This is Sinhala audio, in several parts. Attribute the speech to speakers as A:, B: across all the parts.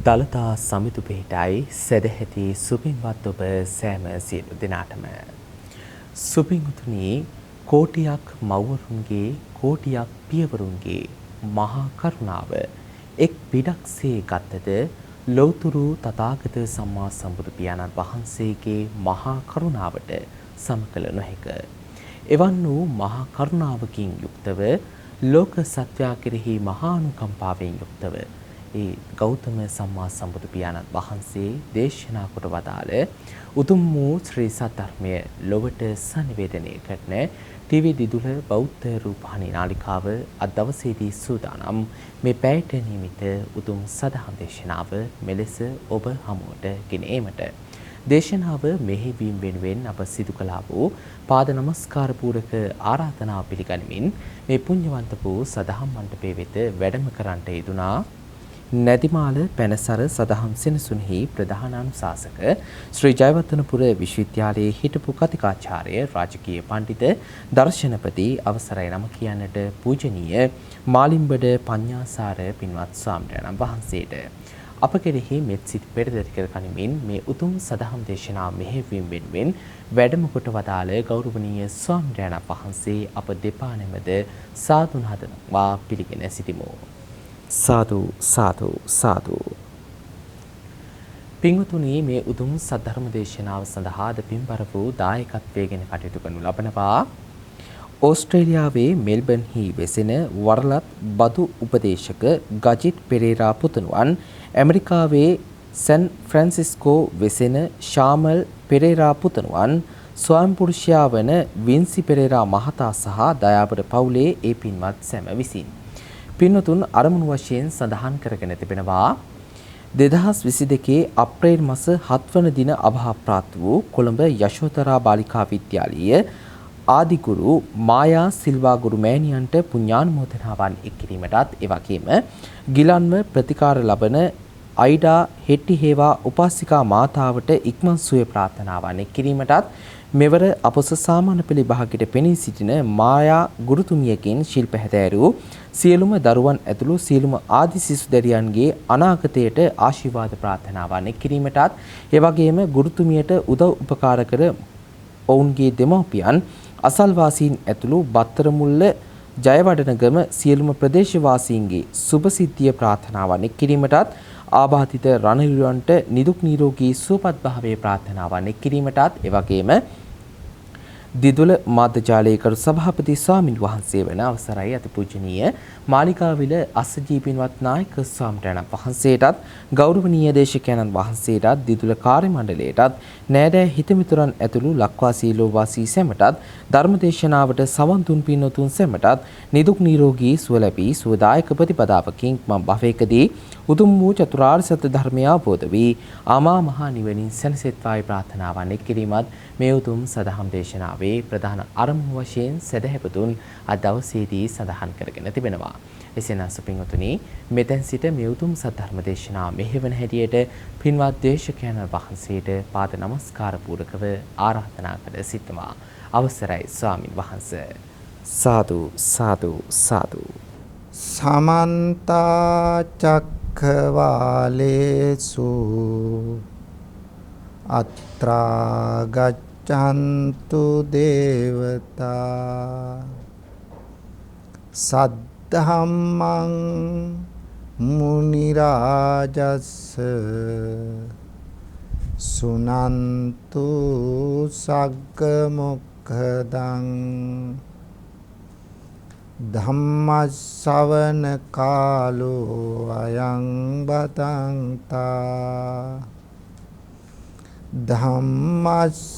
A: දළදා සමිතු පිහිටයි සදැහැති සුපින්වත් ඔබ සෑම සියලු දෙනාටම සුපින්තුනි කෝටියක් මව්වරුන්ගේ කෝටියක් පියවරුන්ගේ මහා කරුණාව එක් පිටක්සේ ගත්තද ලෞතුරු තථාගත සම්මා සම්බුදු පියාණන් වහන්සේගේ මහා කරුණාවට සමකල නොහැක. එවන් වූ මහා කරුණාවකින් යුක්තව ලෝක සත්‍යා කෙරෙහි මහා අනුකම්පාවෙන් යුක්තව ඒ ගෞතම සම්මා සම්බුදු පියාණන් වහන්සේ දේශනා කොට වදාළ උතුම් වූ ශ්‍රී සද්ධර්මය ලොවට sannivedanaya කරන ටීවී දිදුල බෞද්ධ රූපවාහිනී නාලිකාව අද දවසේදී සූදානම් මේ පැයට නියමිත උතුම් සදහම් දේශනාව මෙලෙස ඔබ හමුවට ගෙන ඒමට දේශනාව මෙහෙවීම වෙනුවෙන් අප සිදු කළා වූ පාද නමස්කාර පූරක ආරාධනාව පිළිගනිමින් මේ පුණ්‍යවන්ත වූ සදහම් මණ්ඩපයේ වෙත වැඩම කරන්නට යෙදුනා නැදිමාල පැනසර සදහම් සෙනසුන්හි ප්‍රධාන අනුශාසක ශ්‍රී ජයවර්ධනපුර විශ්වවිද්‍යාලයේ හිටපු කතිකාචාර්ය රාජකීය පඬිත දර්ශනපති අවසරයි නම කියන්නට පූජනීය මාලිම්බඩ පඤ්ඤාසාර පින්වත් ස්වාමීන් වහන්සේට අප කෙරෙහි මෙත් සිත පෙරදරි කර ගනිමින් මේ උතුම් සදහම් දේශනාව මෙහෙයවීම වෙනුවෙන් වැඩම කොට වදාළ ගෞරවනීය ස්වාමීන් වහන්සේ අප දෙපා නැමද සාදුන් හදනවා පිළිගෙන සිටිමු. සාදු සාදු සාදු. පින්වතුනි මේ උතුම් සද්ධර්ම දේශනාව සඳහා දෙපින්බර වූ දායකත්වයෙන් කටයුතු කරනු ලබනවා ඕස්ට්‍රේලියාවේ මෙල්බර්න්හි වෙසෙන වරලත් බදු උපදේශක ගජිත් පෙරේරා පුතණුවන් ඇමරිකාවේ සැන් ෆ්‍රැන්සිස්කෝ වෙසෙන ශාමල් පෙරේරා පුතණුවන් ස්වයං පුරුෂයා වන වින්සි පෙරේරා මහතා සහ දයාබර පවුලේ ඒ පින්වත් සැම විසින් පින්වතුන් අරමුණු වශයෙන් සඳහන් කරගෙන තිබෙනවා 2022 අප්‍රේල් මාස 7 වන දින අභාප්‍රාප්ත වූ කොළඹ යශෝධරා බාලිකා විද්‍යාලීය ආදිගුරු මායා සිල්වා ගුරු මෑණියන්ට පුණ්‍යානුමෝදනාවන් එක් කිරීමටත් එවැගේම ගිලන්ව ප්‍රතිකාර ලබන අයිඩා හෙට්ටිහේවා උපාසිකා මාතාවට ඉක්මන් සුවය ප්‍රාර්ථනාවන් එක් කිරීමටත් මෙවර අපොස සාමාන්‍ය පෙළ විභාගයට පෙනී සිටින මායා ගුරුතුමියකින් ශිල්ප හැදෑරූ සියලුම දරුවන් ඇතුළු සියලුම ආදි සිසු දැරියන්ගේ අනාගතයට ආශිර්වාද ප්‍රාර්ථනාවන් එක් කිරීමටත් එවැගේම ගුරුතුමියට උදව් උපකාර කර ඔවුන්ගේ දෙමව්පියන් අසල්වාසීන් ඇතුළු බත්තරමුල්ල ජයවඩනගම සියලුම ප්‍රදේශවාසීන්ගේ සුභසිද්ධිය ප්‍රාර්ථනාවන් එක් කිරීමටත් ආබාධිත රණවිරුවන්ට නිදුක් නිරෝගී සුවපත් භාවයේ ප්‍රාර්ථනාවන් එක් කිරීමටත් එවැගේම දිදුල මාධ්‍යජාලයේ සභාපති ස්වාමින් වහන්සේ වන අවසරයි අතිපූජනීය මාලිකාවිල අස්සජී පින්වත් නායක ස්වාමීන් වහන්සේටත් ගෞරවනීය දේශකයන්න් වහන්සේටත් දිදුල කාර්ය මණ්ඩලයටත් නෑදෑ හිතමිතුරන් ඇතුළු ලක්වාසී ලෝවාසී සැමටත් ධර්මදේශනාවට සවන් දුන් පින්වතුන් සැමටත් නිදුක් නිරෝගී සුව ලැබී සුවදායක ප්‍රතිපදාවකින් මම භවයකදී උතුම් වූ චතුරාර්ය සත්‍ය ධර්මය අවබෝධ වී අමා මහ නිවනින් සැනසෙත්වායි ප්‍රාර්ථනාවන් එක් කිරීමත් මේ උතුම් සදහම් දේශනාවේ ප්‍රධාන අරමුණු වශයෙන් සදහැපතුන් අද දවසේදී සඳහන් කරගෙන තිබෙනවා. එසේනම් සුපින්වතුනි මෙතෙන් සිට මේ උතුම් සද්ධර්ම දේශනාව මෙහෙවන හැටියට පින්වත් දේශකයන්න් වහන්සේට පාද නමස්කාර පූරකව ආරාධනා කර සිටනවා. අවසරයි ස්වාමින් වහන්සේ. සාදු සාදු සාදු.
B: සමන්ත චක්ඛවාලේසු අත්‍රා ගච්ඡන්තු දේවතා සද්ධම්මං මුනි රාජස්ස සුනන්තු සග්ග මොක්ඛදං ධම්මස්සවන කාලෝ අයං බතංතා ධම්මස්සවන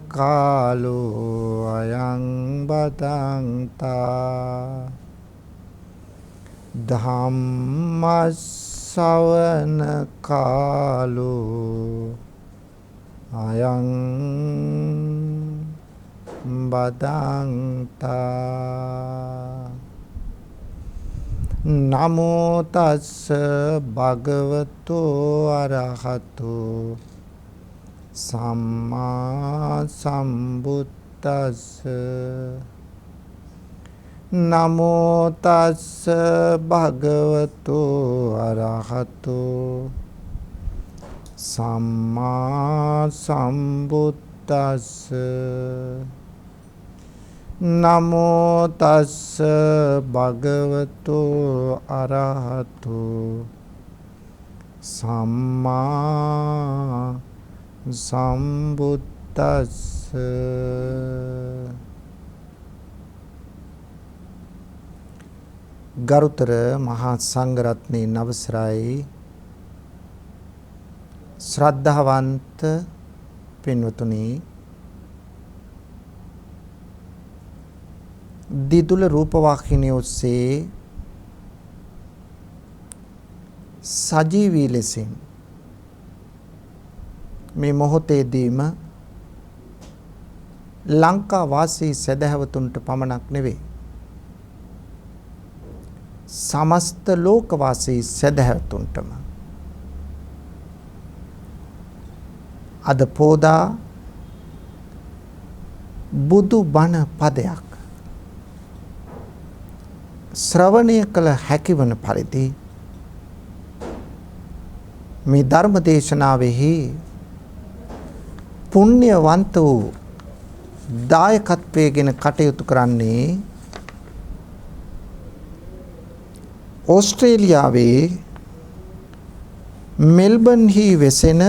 B: කාලෝ අයං බතංතා ධම්මස්සවන කාලෝ අයං බදන්තා නමෝ තස්ස භගවතෝ අරහතෝ සම්මා සම්බුද්දස්ස නමෝ තස්ස භගවතු අරහතෝ සම්මා සම්බුද්දස්ස නමෝ තස්ස භගවතු අරහතෝ සම්මා සම්බුද්දස්ස. ගරුතර මහා සංඝරත්නයේ අවසරයි ශ්‍රද්ධාවන්ත පින්වතුනි, දිදුල රූපවාහිනිය ඔස්සේ සජීවී ලෙසින් මේ මොහොතේදීම ලංකා වාසී සදහැවතුන්ට පමණක් නෙවෙයි, සමස්ත ලෝකවාසී සදහැවතුන්ටම අද පෝදා බුදු බණ පදයක් ශ්‍රවණය කළ හැකිවන පරිදි මේ ධර්ම දේශනාවෙහි පුණ්‍යවන්ත වූ දායකත්වයෙන් කටයුතු කරන්නේ ඕස්ට්‍රේලියාවේ මෙල්බන්හි වෙසෙන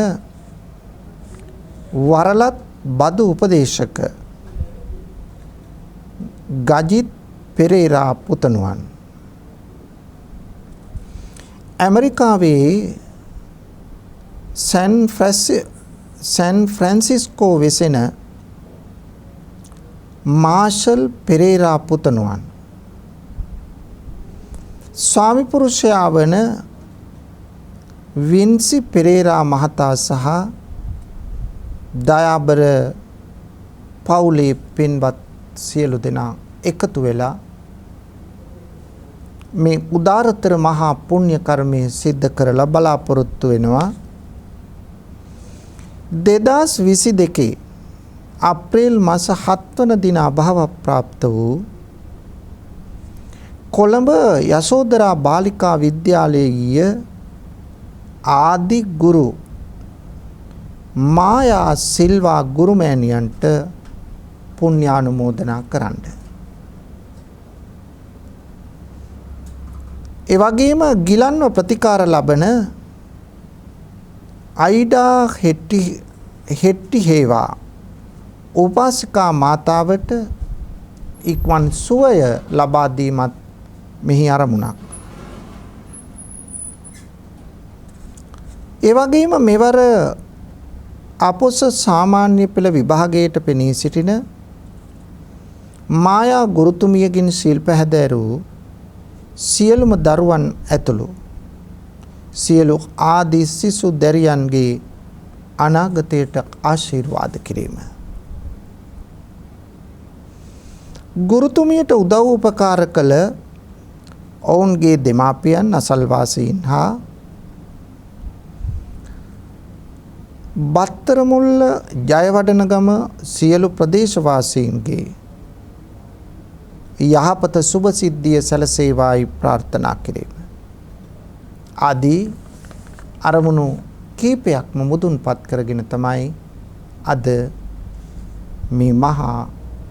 B: වරලත් බදු උපදේශක ගජිත් පෙරේරා පුතණුවන්. ඇමරිකාවේ සැන් ෆ්‍රැන්සිස්කෝ වෙසෙන මාෂල් පෙරේරා පුතණුවන්. ස්වාමි පුරුෂයා වන වින්සි පෙරේරා මහතා සහ දයාබර පවුලේ පින්වත් සියලු දෙනා එකතු වෙලා මේ උදාරතර මහා පුණ්‍ය කර්මය සිද්ධ කරලා බලාපොරොත්තු වෙනවා 2022 අප්‍රේල් මාස 7 වන දින අභාව ප්‍රාප්ත වූ කොළඹ යශෝදරා බාලිකා විද්‍යාලයේ ආදි ගුරු මායා සිල්වා ගුරුමෑණියන්ට පුණ්‍යානුමෝදනා කරන්න. ඒ වගේම ගිලන්ව ප්‍රතිකාර ලබන අයිඩා හෙට්ටි හේවා උපාසිකා මාතාවට ඉක්මන් සුවය ලබා දීමත් මෙහි අරමුණක්. ඒ වගේම මෙවර අපොස සාමාන්‍ය පෙළ විභාගයට පෙනී සිටින මායා ගුරුතුමියගෙන් ශිල්ප හැදෑරූ සියලුම දරුවන් ඇතුළු සියලු ආදි සිසු දැරියන්ගේ අනාගතයට ආශිර්වාද කිරීම. ගුරුතුමියට උදව් උපකාර කළ ඔවුන්ගේ දෙමාපියන් අසල්වාසීන් හා බත්තරමුල්ල ජයවඩනගම සියලු ප්‍රදේශවාසීන්ගේ යහපත සුභ සිද්ධිය සැලසේවායි ප්‍රාර්ථනා කිරීම. ආදී අරමුණු කීපයක්ම මුදුන්පත් කරගෙන තමයි අද මේ මහා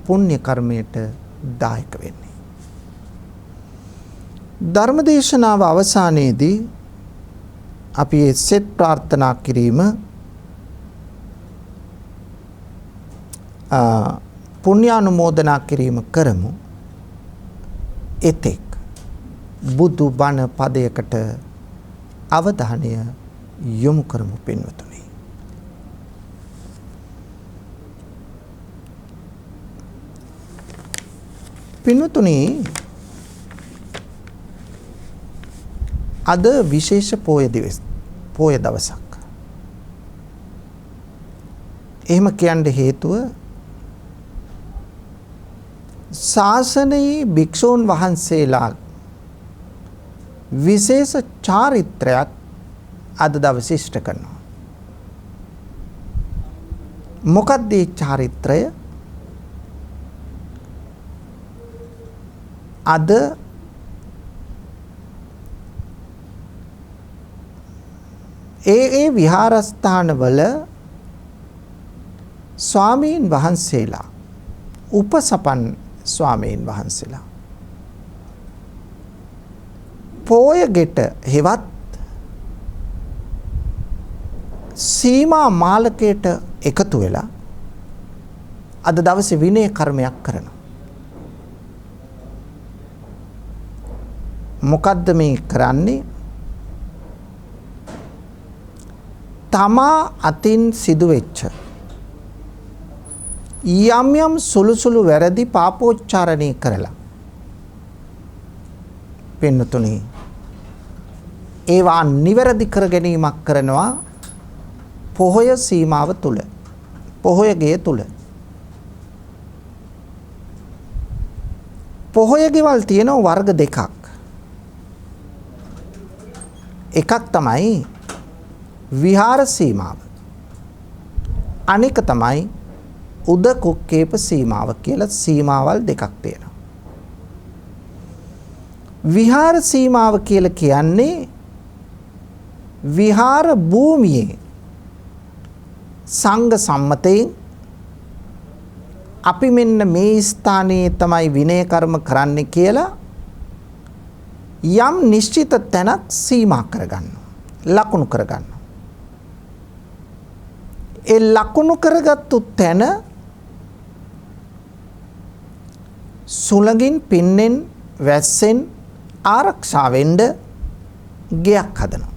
B: පුණ්‍ය කර්මයට දායක වෙන්නේ. ධර්මදේශනාව අවසානයේදී අපි සෙත් ප්‍රාර්ථනා කිරීම පුණ්‍යානුමෝදනා කිරීම කරමු. එතෙක් බුදු බණ පදයකට අවධානය යොමු කරමු පින්වතුනි. පින්වතුනි, අද විශේෂ පෝය දවසක්. එහෙම කියන්න හේතුව ශාසනයේ භික්ෂූන් වහන්සේලා විශේෂ චාරිත්‍රයක් අද දවසේ ඉෂ්ට කරනවා. මොකක්ද මේ චාරිත්‍රය? අද ඒ විහාරස්ථානවල ස්වාමීන් වහන්සේලා උපසපන් ස්වාමීන් වහන්සේලා පෝය ගෙට හෙවත් සීමා මාලකයට එකතු වෙලා අද දවසේ විනය කර්මයක් කරනවා. මොකද්ද මේ කරන්නේ? තමා අතින් සිදුවෙච්ච යම් යම් සුළු සුළු වැරදි පාපෝච්චාරණය කරලා පින්නතුනි ඒවා නිවැරදි කර ගැනීමක් කරනවා පොහොය සීමාව තුල, පොහොය ගේ තුල. පොහොය ගෙවල් තියෙනවා වර්ග දෙකක්. එකක් තමයි විහාර සීමාව. අනික තමයි උද කුක්කේප සීමාව කියලා සීමාවල් දෙකක් තියෙනවා. විහාර සීමාව කියලා කියන්නේ විහාර භූමියේ සංඝ සම්මතයෙන් අපි මෙන්න මේ ස්ථානයේ තමයි විනය කර්ම කරන්න කියලා යම් නිශ්චිත තැනක් සීමා කරගන්නවා, ලකුණු කරගන්නවා. ඒ ලකුණු කරගත්තු තැන සුළඟින් පින්නෙන් වැස්සෙන් ආරක්ෂා වෙන්න ගෙයක් හදනවා.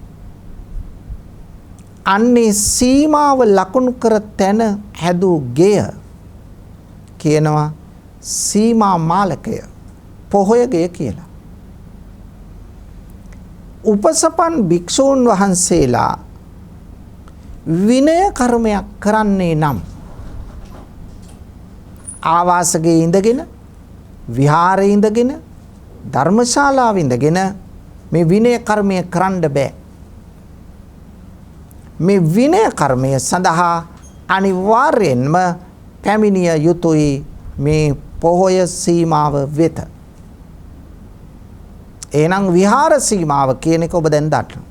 B: අන්නේ සීමාව ලකුණු කර තැන හැදූ ගෙය කියනවා සීමා මාලකය, පොහොය ගෙය කියලා. උපසපන් භික්ෂූන් වහන්සේලා විනය කර්මයක් කරන්නේ නම් ආවාසගේ ඉඳගෙන, විහාරයේ ඉඳගෙන, ධර්මශාලාවේ ඉඳගෙන මේ විනය කර්මය කරන්න බෑ. මේ විනය කර්මය සඳහා අනිවාර්යෙන්ම පැමිණිය යුතුයි මේ පොහොය සීමාව වෙත. එහෙනම් විහාර සීමාව කියන එක ඔබ දැන් දන්නවා.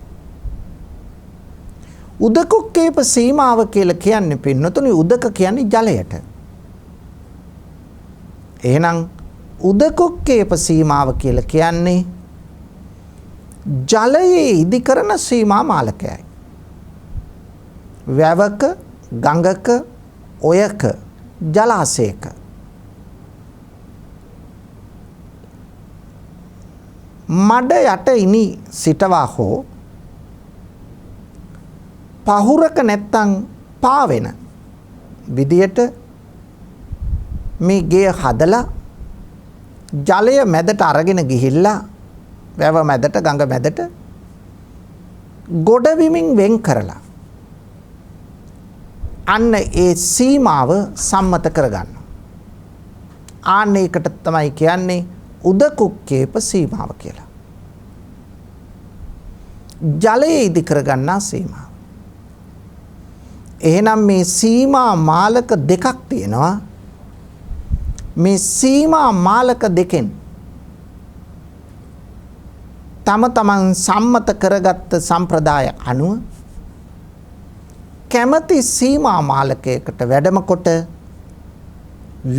B: උදකුක්කේප සීමාව කියලා කියන්නේ පින්නතුනි උදක කියන්නේ ජලයට. එහෙනම් උදකුක්කේප සීමාව කියලා කියන්නේ ජලයේ ඉදිකරන සීමා මාලකයයි. වැවක, ගඟක, ඔයක, ජලාශයක මඩ යට ඉනි සිටවා හෝ පහුරක නැත්තම් පාවෙන විදියට මේ ගේ හදලා ජලය මැදට අරගෙන ගිහිල්ලා වැව මැදට, ගඟ මැදට ගොඩවිමින් වෙන් කරලා අන්න ඒ සීමාව සම්මත කරගන්න. ආන්න ඒකට තමයි කියන්නේ උදකුක්කේප සීමාව කියලා. ජලයේ ඉදි කරගන්නා සීමාව. එහෙනම් මේ සීමා මාලක දෙකක් තියෙනවා. මේ සීමා මාලක දෙකෙන් තම තමන් සම්මත කරගත්ත සම්ප්‍රදාය අනුව කැමැති සීමා මාලකයකට වැඩම කොට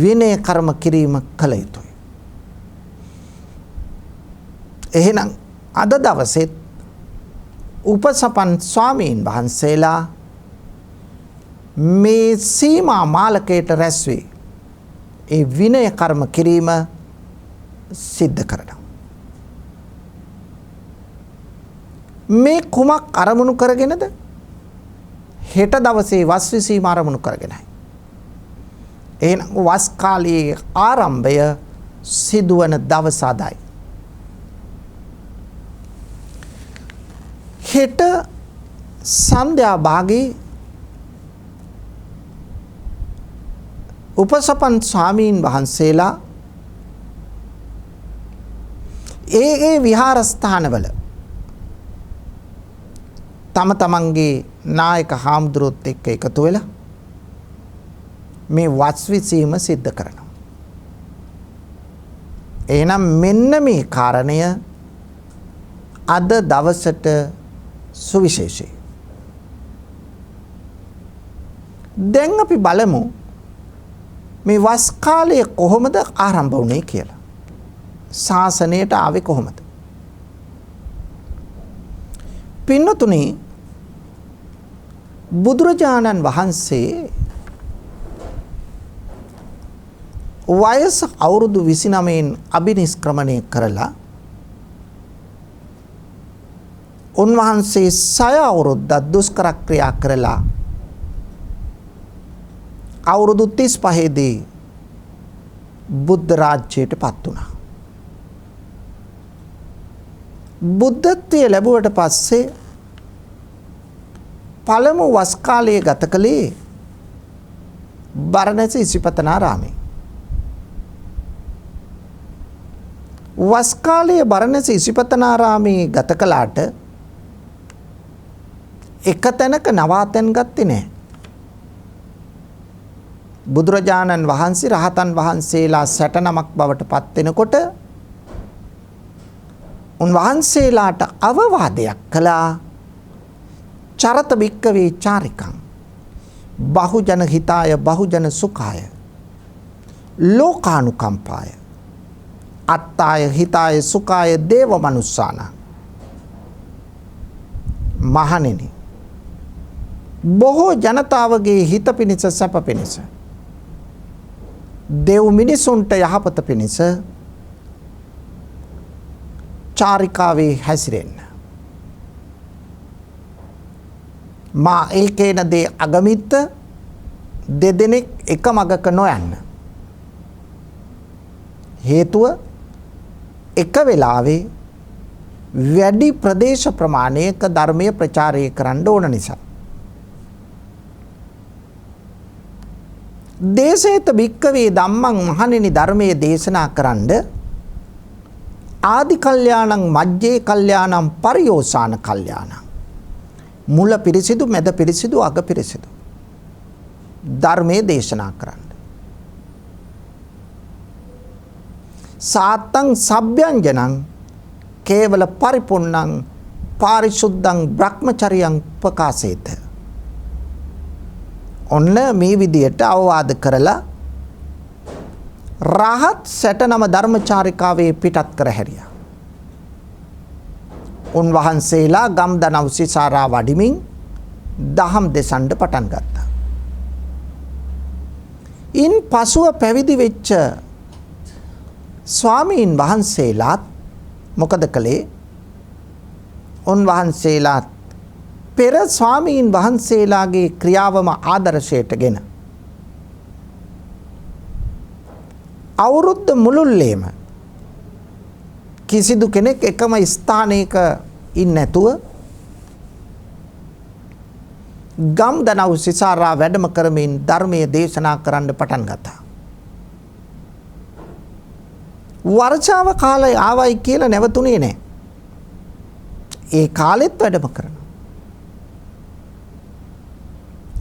B: විනය කර්ම කිරීම කළ යුතුයි. එහෙනම් අද දවසෙත් උපසපන් ස්වාමීන් වහන්සේලා මේ සීමා මාලකයට රැස් වේ ඒ විනය කර්ම කිරීම සිද්ධ කරනවා. මේ කුමක් අරමුණු කරගෙනද? හෙට දවසේ වස් විසීම ආරමුණු කරගෙනයි. එහෙනම් වස් කාලයේ ආරම්භය සිදුවන දවස අදයි. හෙට සන්ධ්‍යා භාගයේ උපසපන් ස්වාමීන් වහන්සේලා ඒ විහාරස්ථානවල තම තමන්ගේ නායක හාමුදුරුවොත් එක්ක එකතු වෙලා මේ වස් විසීම සිද්ධ කරනවා. එහෙනම් මෙන්න මේ කාරණය අද දවසට සුවිශේෂයි. දැන් අපි බලමු මේ වස් කාලය කොහොමද ආරම්භ වුනේ කියලා. ශාසනයට ආවේ කොහොමද? පින්නතුනි, බුදුරජාණන් වහන්සේ වයස අවුරුදු 29න් අභිනිෂ්ක්‍රමණය කරලා උන්වහන්සේ 6 අවුරුද්දක් දුෂ්කර ක්‍රියා කරලා අවුරුදු 35 දී බුද්ධ රාජ්‍යයට පත් වුණා. බුද්ධත්වයේ ලැබුවට පස්සේ පළමු වස් කාලයේ ගත කළේ බරණැස ඉසිපතනාරාමේ. වස් කාලයේ බරණැස ඉසිපතනාරාමේ ගත කළාට එක තැනක නවාතැන් ගත්තේ නැහැ. බුදුරජාණන් වහන්සේ රහතන් වහන්සේලා 69ක් බවට පත් වෙනකොට උන්වහන්සේලාට අවවාදයක් කළා. චරත භික්කවේ චාරිකං බහුජන හිතාය බහුජන සුඛාය ලෝකානුකම්පාය අත්තාය හිතාය සුඛාය දේව මනුස්සාන. මහණෙනි, බොහෝ ජනතාවගේ හිත පිණිස සැප පිණිස දෙව් මිනිසුන්ට යහපත පිණිස චාරිකාවේ හැසිරෙන්න. මා ඒකේන දේ අගමිත්ත දෙදෙනෙක් එක මගක නොයන්න. හේතුව එක වෙලාවේ වැඩි ප්‍රදේශ ප්‍රමාණයක ධර්මය ප්‍රචාරය කරන්න ඕන නිසා. දේශේත භික්කවේ ධම්මං මහණෙනි, ධර්මයේ දේශනා කරන්න ආදි කල්යාණං මජ්ජේ කල්යාණං පරියෝසాన කල්යාණං. මුල පිරිසිදු, මැද පිරිසිදු, අග පිරිසිදු ධර්මයේ දේශනා කරන්න. සාත්තං සබ්බ්‍යංජනං කේවල පරිපුන්නං පාරිශුද්ධං බ්‍රහ්මචරියං ප්‍රකාශේත. ඔන්න මේ විදියට අවවාද කරලා රහත් 69 ධර්මචාරිකාවේ පිටත් කර හැරියා. උන්වහන්සේලා ගම් දනව් සිසාරා වඩිමින් දහම් දෙසන්න පටන් ගත්තා. ඉන් පසුව පැවිදි වෙච්ච ස්වාමීන් වහන්සේලාත් මොකද කළේ? උන්වහන්සේලාත් පෙර ස්වාමීන් වහන්සේලාගේ ක්‍රියාවම ආදර්ශයටගෙන අවුරුද්ද මුළුල්ලේම කිසිදු කෙනෙක් එකම ස්ථානයක ඉන්නේ නැතුව ගම් දනව් සිසාරා වැඩම කරමින් ධර්මයේ දේශනා කරන්න පටන් ගත්තා. වර්ෂාව කාලය ආවයි කියලා නැවතුනේ නැහැ. ඒ කාලෙත් වැඩම කරනවා.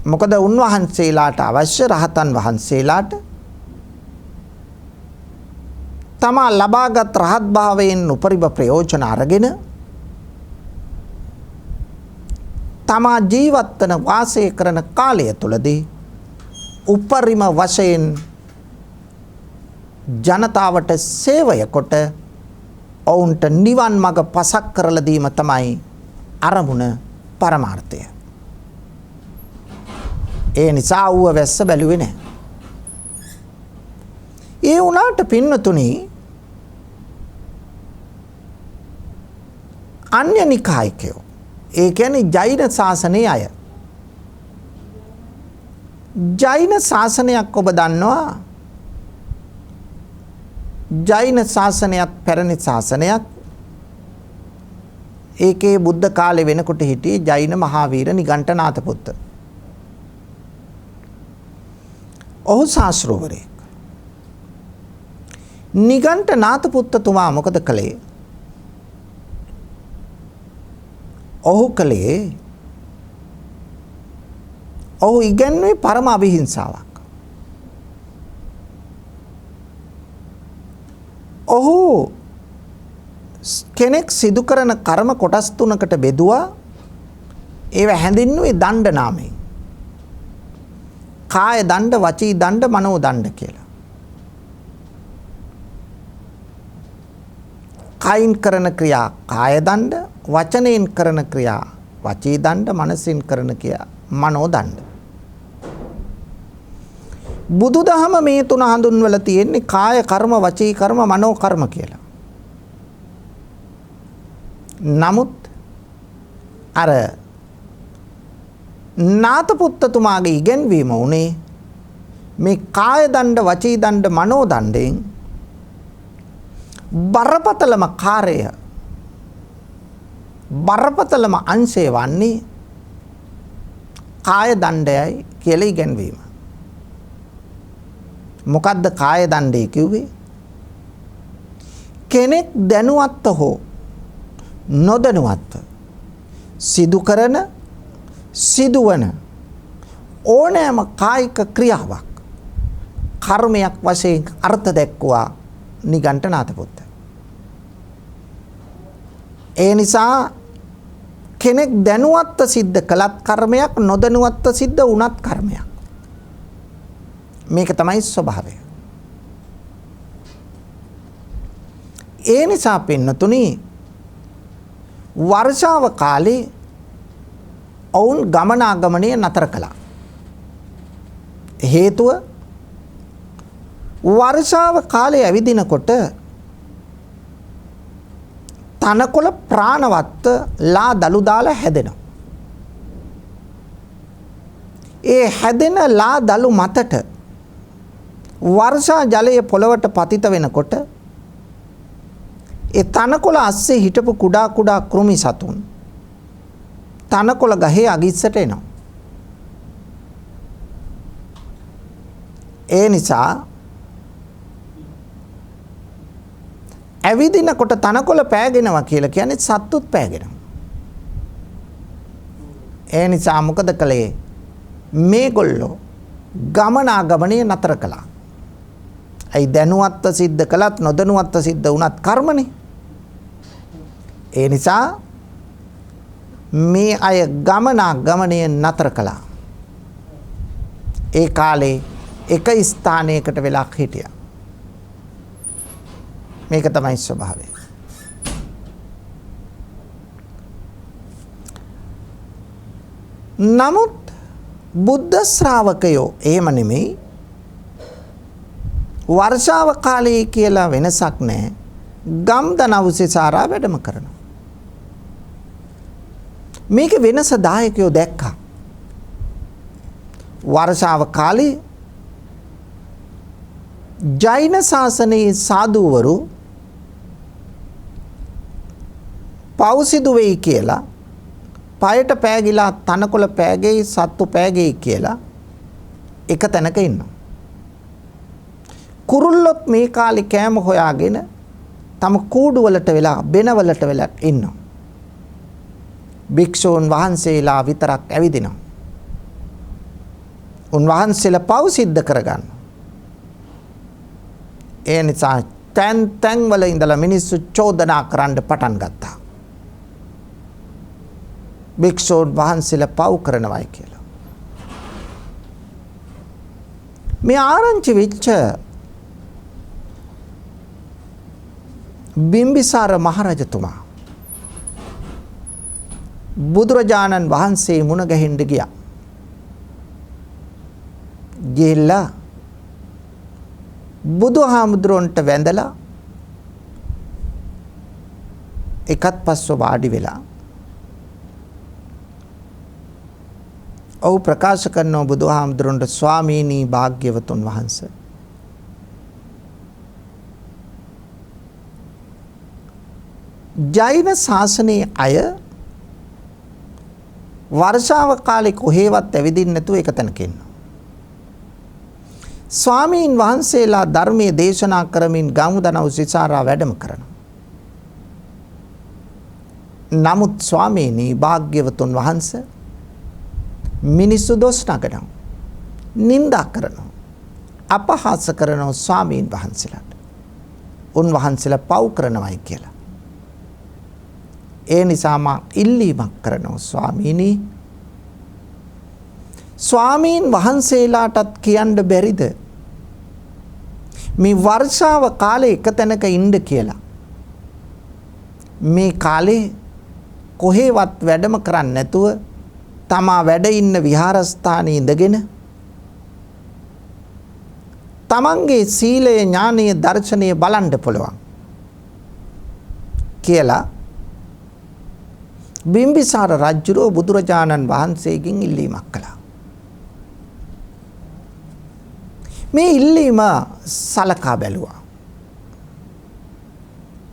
B: මොකද උන්වහන්සේලාට අවශ්‍ය රහතන් වහන්සේලාට තමා ලබාගත් රහත් භාවයෙන් උපරිම ප්‍රයෝජන අරගෙන තමා ජීවත් වන වාසය කරන කාලය තුලදී උපරිම වශයෙන් ජනතාවට සේවය කොට ඔවුන්ට නිවන් මඟ පසක් කරලා දීම තමයි අරමුණ පරමාර්ථය. ඒ නිසා ඌව වැස්ස බැලුවේ නැහැ. ඒ වුණාට පින්නතුනි, අන්‍ය නිකායිකයෝ, ඒ කියන්නේ ජෛන ශාසනයේ අය, ජෛන ශාසනයක් ඔබ දන්නවා. ජෛන ශාසනයත් පැරණි ශාසනයක්. ඒකේ බුද්ධ කාලේ වෙනකොට හිටියේ ජෛන මහාවීර නිගණ්ඨනාථ පුත්ත. ඔහු ශාස්ත්‍රවරයෙක්. නිගණ්ඨනාථ පුත්තතුමා මොකද කළේ? ඔහු ඉගැන්වුවේ පරම අවිහිංසාවක්. ඔහු කෙනෙක් සිදු කරන කර්ම කොටස් තුනකට බෙදුවා. ඒව හැඳින්වුවේ දණ්ඩ නාමයෙන්. කාය දණ්ඩ, වචී දණ්ඩ, මනෝ දණ්ඩ කියලා. කයින් කරන ක්‍රියා කාය දණ්ඩ, වචනයෙන් කරන ක්‍රියා වචී දණ්ඩ, මනසින් කරන ක්‍රියා මනෝ දණ්ඩ. බුදුදහම මේ තුන හඳුන්වලා තියෙන්නේ කාය කර්ම, වචී කර්ම, මනෝ කර්ම කියලා. නමුත් අර නාථපුත්තතුමාගේ ඉගැන්වීම උනේ මේ කාය දණ්ඩ, වචී දණ්ඩ, මනෝ දණ්ඩෙන් බරපතලම කාර්යය, බරපතලම අංශය වන්නේ කාය දණ්ඩයයි කියලා ඉගැන්වීම. මොකද්ද කාය දණ්ඩය කිව්වේ? කෙනෙක් දැනුවත්ව හෝ නොදැනුවත්ව සිදු කරන, සිදුවන ඕනෑම කායික ක්‍රියාවක් කර්මයක් වශයෙන් අර්ථ දැක්වුවා නිගණ්ඨනාථ පුත්ත. ඒ නිසා කෙනෙක් දැනුවත්ව සිද්ධ කළත් කර්මයක්, නොදැනුවත්ව සිද්ධ වුණත් කර්මයක්. මේක තමයි ස්වභාවය. ඒ නිසා පින්නතුනි, වර්ෂාව කාලේ ඔවුන් ගමනාගමනය නතර කළා. හේතුව වර්ෂාව කාලේ ඇවිදිනකොට තනකොළ ප්‍රාණවත්ව ලා දළු දාලා හැදෙනවා. ඒ හැදෙන ලා දළු මතට වර්ෂා ජලය පොළවට පතිත වෙනකොට ඒ තනකොළ අස්සේ හිටපු කුඩා කුඩා කෘමි සතුන් තනකොළ ගහේ අගිස්සට එනවා. ඒ නිසා ඇවිදිනකොට තනකොළ පෑගෙනවා කියලා කියන්නේ සත්තුත් පෑගෙනවා. ඒ නිසා මොකද කළේ? මේගොල්ලෝ ගමනාගමනය නතර කළා. ඇයි? දැනුවත්ව සිද්ධ කළත් නොදැනුවත්ව සිද්ධ වුණත් කර්මනේ. ඒ නිසා මේ අය ගමනාගමනය නතර කළා. ඒ කාලේ එක ස්ථානයකට වෙලා හිටියා. මේක තමයි ස්වභාවය. නමුත් බුද්ධ ශ්‍රාවකයෝ එහෙම නෙමෙයි. වර්ෂාව කාලයේ කියලා වෙනසක් නැහැ. ගම්දනව්සෙසාරා වැඩම කරනවා. මේක වෙනස දායකයෝ දැක්කා. වර්ෂාව කාලේ ජෛන ශාසනයේ සාදුවරු පෞසිදු වෙයි කියලා පයට පෑගිලා තනකොළ පෑගෙයි, සත්තු පෑගෙයි කියලා එක තැනක ඉන්නවා. කුරුල්ලොත් මේ කාලේ කෑම හොයාගෙන තම කූඩු වලට වෙලා, බෙන වලට වෙලා ඉන්නවා. භික්ෂූන් වහන්සේලා විතරක් ඇවිදිනවා. උන්වහන්සේලා පව් සිද්ධ කරගන්න. ඒ නිසා තැන් වල ඉඳලා මිනිස්සු චෝදනා කරන්න පටන් ගත්තා. භික්ෂූන් වහන්සේලා පව් කරනවායි කියලා. මේ ආරංචි වෙච්ච බිම්බිසාර මහරජතුමා බුදුරජාණන් වහන්සේ මුණ ගැහෙන්න ගියා. ගිහිල්ලා බුදුහාමුදුරන්ට වැඳලා එකත් පස්ව වාඩි වෙලා ඔහු ප්‍රකාශ කරනවා බුදුහාමුදුරන්ට, ස්වාමීනි භාග්‍යවතුන් වහන්සේ, ජෛන ශාසනයේ අය වර්ෂාව කාලේ කොහෙවත් ඇවිදින්න නැතුව එක තැනක ඉන්නවා. ස්වාමීන් වහන්සේලා ධර්මයේ දේශනා කරමින් ගම්දනව්සෙසාරා වැඩම කරනවා. නමුත් ස්වාමීනි භාග්‍යවතුන් වහන්සේ, මිනිස්සු දොස් නගනවා, නින්දා කරනවා, අපහාස කරනවා ස්වාමීන් වහන්සේලාට. උන්වහන්සේලා පව් කරනවයි කියලා. ඒ නිසා මා ඉල්ලීමක් කරනවා ස්වාමීනි, ස්වාමීන් වහන්සේලාටත් කියන්න බැරිද මේ වර්ෂාව කාලේ එක තැනක ඉන්න කියලා? මේ කාලේ කොහෙවත් වැඩම කරන්නේ නැතුව තමා වැඩ ඉන්න විහාරස්ථානයේ ඉඳගෙන තමන්ගේ සීලය, ඥානය, දර්ශනය බලන්න පුළුවන් කියලා බිම්බිසාර රජුරෝ බුදුරජාණන් වහන්සේගෙන් ඉල්ලීමක් කළා. මේ ඉල්ලීම සලකා බැලුවා.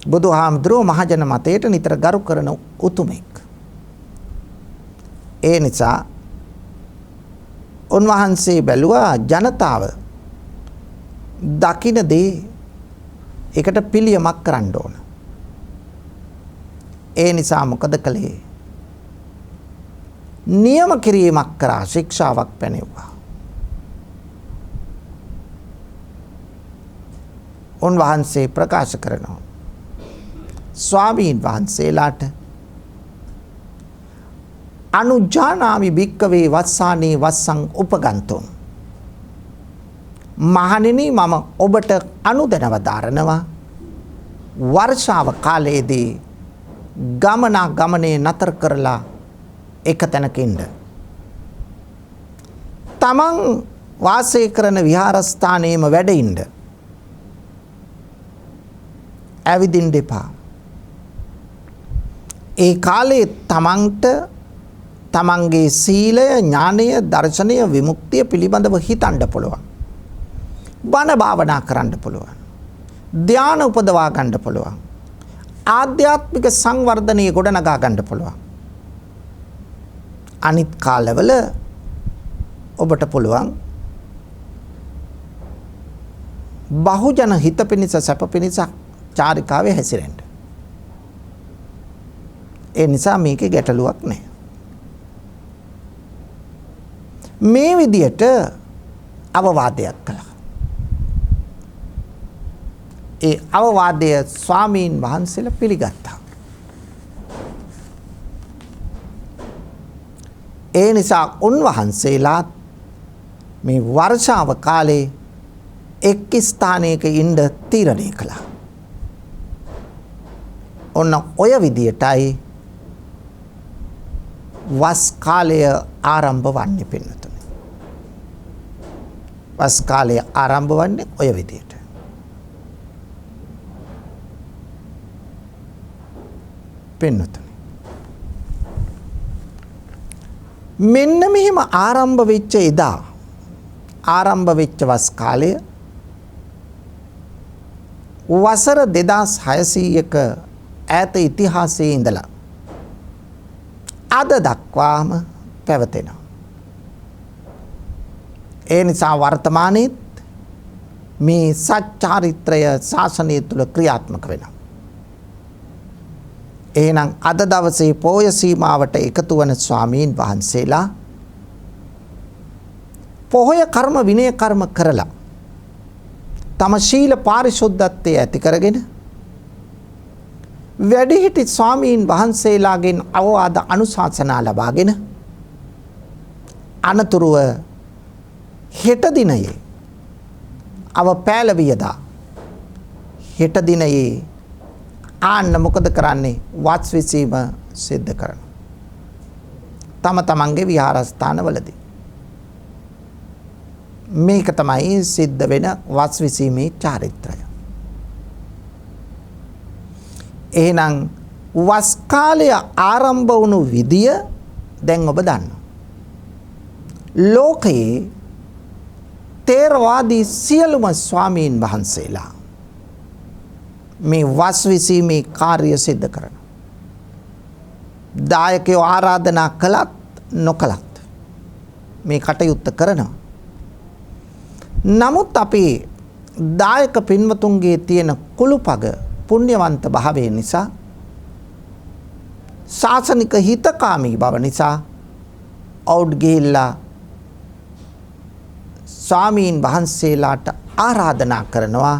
B: බුදුහාමුදුරුවෝ මහජන මතයට නිතර ගරු කරන උතුමෙක්. ඒ නිසා උන්වහන්සේ බැලුවා ජනතාව දකින දේ එකට පිළියමක් කරන්න ඕන. ඒ නිසා මොකද කළේ? නියම කිරීමක් කරා, ශික්ෂාවක් පැනෙව්වා. උන්වහන්සේ ප්‍රකාශ කරනවා ස්වාමීන් වහන්සේලාට අනුජානාමි භික්කවේ වස්සානේ වස්සං උපගන්තුම්. මහණෙනි, මම ඔබට අනුදැනව දාරනවා වර්ෂාව කාලයේදී ගමනේ නතර කරලා එක තැනක ඉන්න. තමන් වාසය කරන විහාරස්ථානයේම වැඩ ඉන්න. ඇවිදින්න එපා. ඒ කාලේ තමන්ට තමන්ගේ සීලය, ඥානය, දර්ශනය, විමුක්තිය පිළිබඳව හිතන්න පුළුවන්. බණ භාවනා කරන්න පුළුවන්. ධ්‍යාන උපදවා ගන්න පුළුවන්. ආධ්‍යාත්මික සංවර්ධනය ගොඩනගා ගන්න පුළුවන්. අනිත් කාලවල ඔබට පුළුවන් බහුජන හිත පිණිස, සැප පිණිස චාරිකාවේ හැසිරෙන්න. ඒ නිසා මේකේ ගැටලුවක් නැහැ. මේ විදියට අවවාදයක් කළා. ඒ අවවාදය ස්වාමීන් වහන්සේලා පිළිගත්තා. ඒ නිසා උන්වහන්සේලා මේ වර්ෂාව කාලේ එක් ස්ථානයක ඉන්න තීරණය කළා. ඔන්න ඔය විදියටයි වස් කාලය ආරම්භ වන්නේ පින්නතුනි. වස් කාලය ආරම්භ වන්නේ ඔය විදියට. පින්නතුනි. මෙන්න මෙහෙම ආරම්භ වෙච්ච එදා, ආරම්භ වෙච්ච වස් කාලය වසර 2600ක ඈත ඉතිහාසයේ ඉඳලා අද දක්වාම පැවතෙනවා. ඒ නිසා වර්තමානයේත් මේ සච්චාරිත්‍රය ශාසනය තුළ ක්‍රියාත්මක වෙනවා. එහෙනම් අද දවසේ පෝය සීමාවට එකතු වන ස්වාමීන් වහන්සේලා පොහොය කර්ම, විනය කර්ම කරලා තම ශීල පාරිශුද්ධත්වය ඇති කරගෙන වැඩිහිටි ස්වාමීන් වහන්සේලාගෙන් අවවාද අනුශාසනා ලබාගෙන අනතුරුව හෙට දිනයේ අව පෑලවියදා හෙට දිනයේ ආන්න මොකද කරන්නේ? වස් විසීම සිද්ධ කරනවා. තම තමන්ගේ විහාරස්ථානවලදී. මේක තමයි සිද්ධ වෙන වස් විසීමේ චාරිත්‍රය. එහෙනම් වස් කාලය ආරම්භ වුණු විදිය දැන් ඔබ දන්නවා. ලෝකයේ තේරවාදී සියලුම ස්වාමීන් වහන්සේලා මේ වස් විසීමේ කාර්ය සිද්ධ කරනවා. දායකයෝ ආරාධනා කළත් නොකළත් මේ කටයුත්ත කරනවා. නමුත් අපි දායක පින්වතුන්ගේ තියෙන කුළුපග පුණ්‍යවන්ත භාවය නිසා, ශාසනික හිතකාමී බව නිසා අවුට් ගිහිල්ලා ස්වාමීන් වහන්සේලාට ආරාධනා කරනවා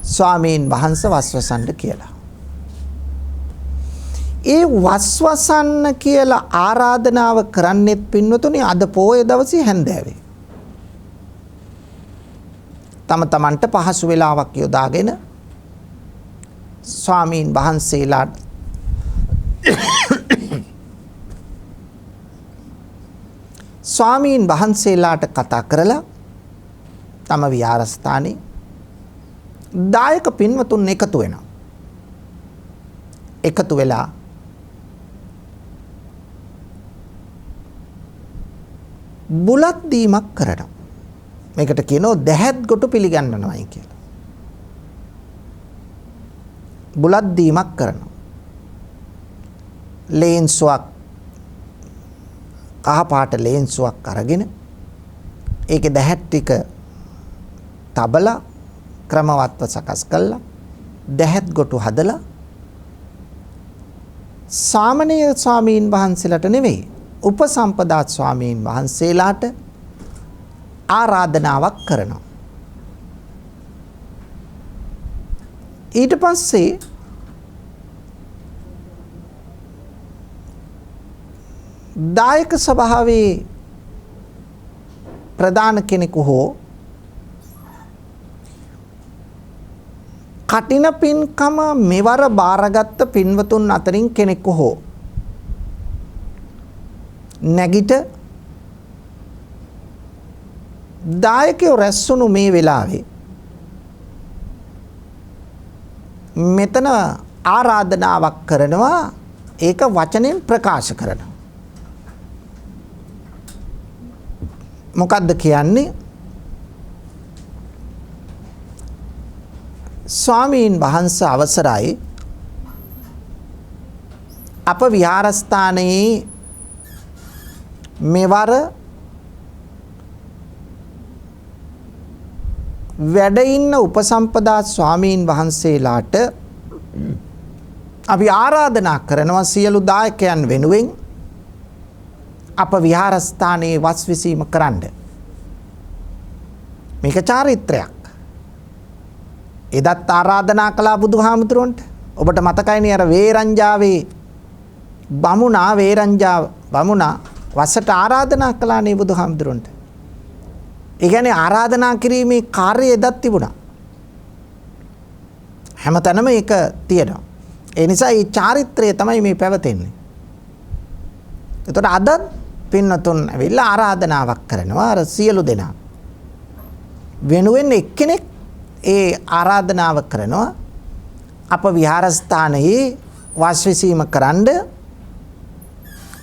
B: ස්වාමීන් වහන්සේ වස්වසන්න කියලා. ඒ වස්වසන්න කියලා ආරාධනාව කරන්නෙත් පින්වතුනි අද පොය දවසේ හැන්දෑවේ. තම තමන්ට පහසු වෙලාවක් යොදාගෙන ස්වාමීන් වහන්සේලාට ස්වාමීන් වහන්සේලාට කතා කරලා තම විහාරස්ථානයේ දායක පින්වතුන් එකතු වෙනවා. එකතු වෙලා බුලත් දීමක් කරනවා. මේකට කියනවා දැහැත් ගොටු පිළිගන්නනවායි කියලා. බුලත් දීමක් කරනවා. ලේන්සුවක් කහ පාට ලේන්සුවක් අරගෙන ඒකේ දැහැත් ටික තබලා ක්‍රමවත්ව සකස් කළා දැහැත් ගොටු හදලා සාමණේර ස්වාමීන් වහන්සේලාට නෙවෙයි උපසම්පදා ස්වාමීන් වහන්සේලාට ආරාධනාවක් කරනවා. ඊට පස්සේ දායක සභාවේ ප්‍රධාන කෙනෙකු හෝ කටින පින්කම මෙවර බාරගත්ත පින්වතුන් අතරින් කෙනෙකු හෝ නැගිට දායකයෝ රැස්වුණු මේ වෙලාවේ මෙතන ආරාධනාවක් කරනවා ඒක වචනෙන් ප්‍රකාශ කරනවා. මොකද්ද කියන්නේ? ස්වාමීන් වහන්සේ අවසරයි අප විහාරස්ථානයේ මෙවර වැඩ ඉන්න උපසම්පදා ස්වාමීන් වහන්සේලාට අපි ආරාධනා කරනවා සියලු දායකයන් වෙනුවෙන් අප විහාරස්ථානයේ වස් විසීම කරන්න. මේක චාරිත්‍රයක්. එදත් ආරාධනා කළා බුදුහාමුදුරන්ට. ඔබට මතකයිනේ අර වේරංජාවේ බමුණා වසට ආරාධනා කළානේ බුදුහාමුදුරන්ට. ඒ කියන්නේ ආරාධනා කිරීමේ කාර්යය එදත් තිබුණා. හැමතැනම ඒක තියෙනවා. ඒ නිසා මේ චාරිත්‍රය තමයි මේ පැවතෙන්නේ. එතකොට අද පින්නතුන් ඇවිල්ලා ආරාධනාවක් කරනවා අර සියලු දෙනා වෙනුවෙන් එක්කෙනෙක් ඒ ආරාධනාව කරනවා අප විහාරස්ථානයේ වාසවිසීම කරන්න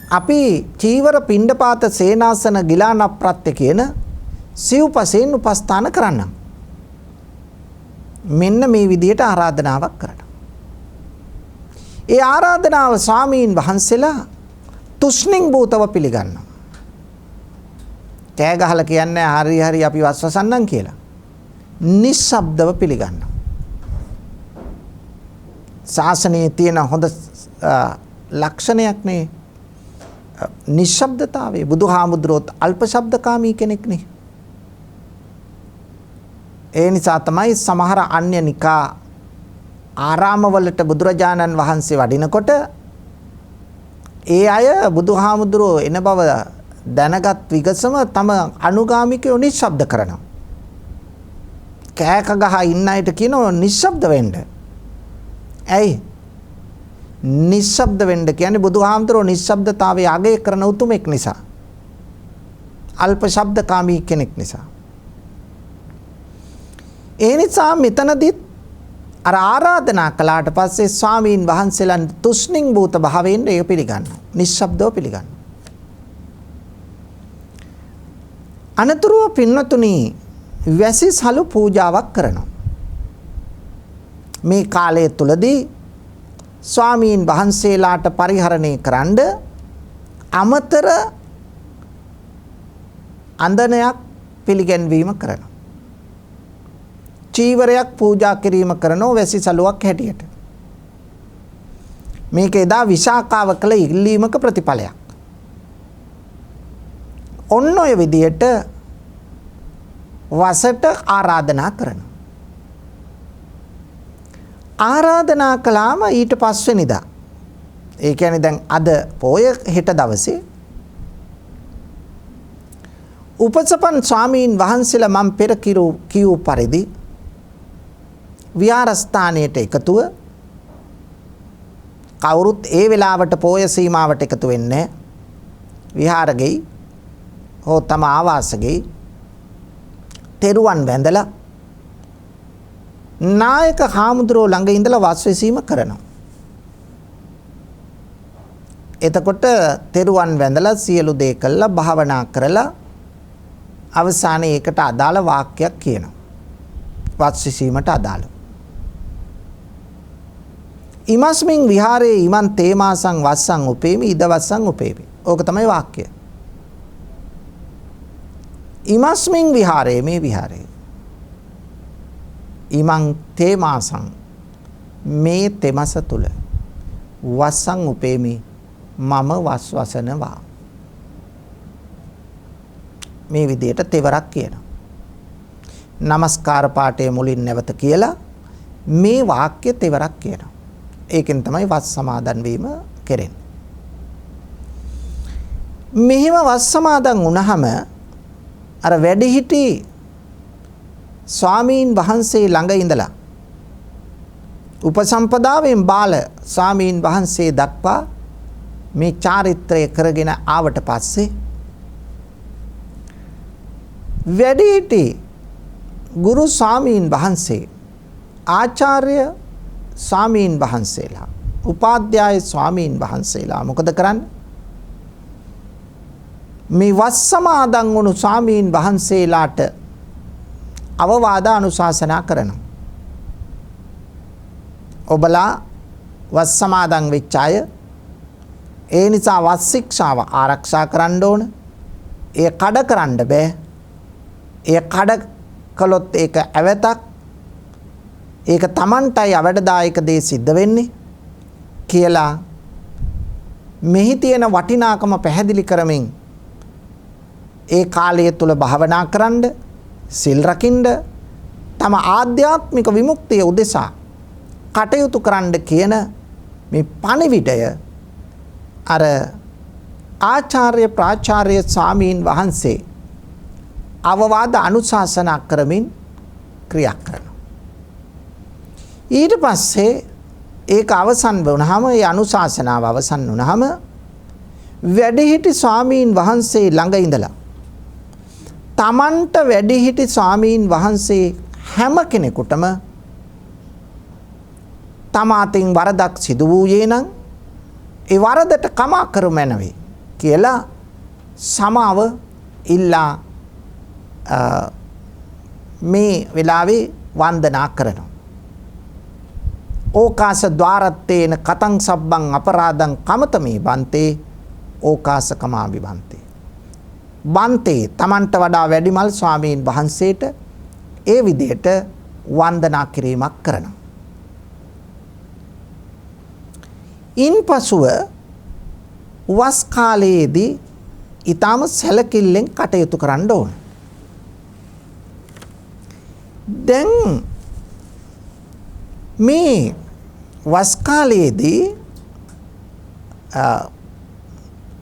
B: අපි චීවර පිණ්ඩපාත සේනාසන ගිලාන ප්‍රත්‍ය කියන සිව්පසෙන් උපස්ථාන කරන්න. මෙන්න මේ විදිහට ආරාධනාවක් කරනවා. ඒ ආරාධනාව ස්වාමීන් වහන්සේලා තුෂ්ණින් භූතව පිළිගන්නවා. කෑ ගහලා කියන්නේ හරි හරි අපි වස්වසන්නම් කියලා. නිශ්ශබ්දව පිළිගන්නවා. ශාසනයේ තියෙන හොඳ ලක්ෂණයක් නේ නිශ්ශබ්දතාවය. බුදුහාමුදුරුවෝත් අල්ප ශබ්දකාමී කෙනෙක් නේ. ඒ නිසා තමයි සමහර අන්‍ය නිකා ආරාමවලට බුදුරජාණන් වහන්සේ වඩිනකොට ඒ අය බුදුහාමුදුරුවෝ එන බව දැනගත් විගසම තම අනුගාමිකයෝ නිශ්ශබ්ද කරනවා. කෑක ගහ ඉන්න අයට කියනවා නිශ්ශබ්ද වෙන්න. ඇයි? නිශ්ශබ්ද වෙන්න කියන්නේ බුදුහාමුදුරුවෝ නිශ්ශබ්දතාවයේ අගය කරන උතුමෙක් නිසා. අල්ප ශබ්දකාමී කෙනෙක් නිසා. ඒ නිසා මෙතනදිත් අර ආරාධනා කළාට පස්සේ ස්වාමීන් වහන්සේලා තුෂ්ණින් භූත භාවයෙන් ඒක පිළිගන්නවා. නිශ්ශබ්දව පිළිගන්නවා. අනතුරුව පින්වතුනි වැසි සලු පූජාවක් කරනවා. මේ කාලය තුලදී ස්වාමීන් වහන්සේලාට පරිහරණය කරන්න අමතර අන්දනයක් පිළිගැන්වීම කරනවා. චීවරයක් පූජා කිරීම කරනවා වැසි සලුවක් හැටියට. මේක එදා විශාකාව කළ ඉල්ලීමක ප්‍රතිඵලයක්. ඔන්න ඔය විදියට වසට ආරාධනා කරනවා. ආරාධනා කළාම ඊට පස්වෙනිදා ඒ කියන්නේ දැන් අද පොය හෙට දවසේ උපසපන් ස්වාමීන් වහන්සේලා මම පෙර කියූ පරිදි විහාරස්ථානයට එකතුව කවුරුත් ඒ වෙලාවට පොය සීමාවට එකතු වෙන්නේ විහාරගෙයි හෝ තම ආවාසගෙයි තෙරුවන් වැඳලා නායක හාමුදුරුවෝ ළඟ ඉඳලා වස් විසීම කරනවා. එතකොට තෙරුවන් වැඳලා සියලු දේ කළා භාවනා කරලා අවසානයේ ඒකට අදාළ වාක්‍යයක් කියනවා. වස් විසීමට අදාළ. ඉමස්මින් විහාරේ ඉමන් තේමාසං වස්සං උපේමි ඉද වස්සං උපේමි. ඕක තමයි වාක්‍යය. ඉමස්මින් විහාරේ මේ විහාරේ ඉමං තේමාසං මේ තෙමස තුල වස්සං උපේමි මම වස්වසනවා. මේ විදියට තෙවරක් කියනවා. නමස්කාර පාඨයේ මුලින් නැවත කියලා මේ වාක්‍ය තෙවරක් කියනවා. ඒකෙන් තමයි වස් සමාදන් වීම කෙරෙන්නේ. මෙහිම වස් සමාදන් වුණාම අර වැඩිහිටි ස්වාමීන් වහන්සේ ළඟ ඉඳලා උපසම්පදාවෙන් බාල ස්වාමීන් වහන්සේ දක්වා මේ චාරිත්‍රය කරගෙන ආවට පස්සේ වැඩිහිටි ගුරු ස්වාමීන් වහන්සේ ආචාර්ය ස්වාමීන් වහන්සේලා උපාධ්‍යාය ස්වාමීන් වහන්සේලා මොකද කරන්නේ? මේ වස් සමාදන් වුණු ස්වාමීන් වහන්සේලාට අවවාද අනුශාසනා කරනවා. ඔබලා වස් සමාදන් වෙච්ච අය ඒ නිසා වස් ශික්ෂාව ආරක්ෂා කරන්න ඕන. ඒ කඩ කරන්න බෑ. ඒ කඩ කළොත් ඒක ඇවතක්. ඒක Tamanටයි අවඩදායක දේ සිද්ධ වෙන්නේ කියලා මෙහි තියෙන වටිනාකම පැහැදිලි කරමින් ඒ කාලය තුල භාවනා කරන්න සිල් රකින්න තම ආධ්‍යාත්මික විමුක්තිය උදෙසා කටයුතු කරන්න කියන මේ පණිවිඩය අර ආචාර්ය ප්‍රාචාර්ය ස්වාමීන් වහන්සේ අවවාද අනුශාසනා කරමින් ක්‍රියා කරනවා. ඊට පස්සේ ඒක අවසන් වුණාම ඒ අනුශාසනාව අවසන් වුණාම වැඩිහිටි ස්වාමීන් වහන්සේ ළඟ ඉඳලා තමන්ට වැඩිහිටි ස්වාමීන් වහන්සේ හැම කෙනෙකුටම තමාතින් වරදක් සිදු වූයේ නම් ඒ වරදට කමා කරු මැනවේ කියලා සමාව ඉල්ලා මේ වෙලාවේ වන්දනා කරනවා. ඕකාස ద్వාරත්තේන කතං සබ්බං අපරාධං කමතමේ බන්තේ ඕකාස කමාවි බන්තේ. බන්තේ තමන්ට වඩා වැඩිමල් ස්වාමීන් වහන්සේට ඒ විදිහට වන්දනා කිරීමක් කරනවා. ඉන්පසුව වස් කාලයේදී ඊටම සැලකිල්ලෙන් කටයුතු කරන්න ඕන. දැන් මේ වස් කාලයේදී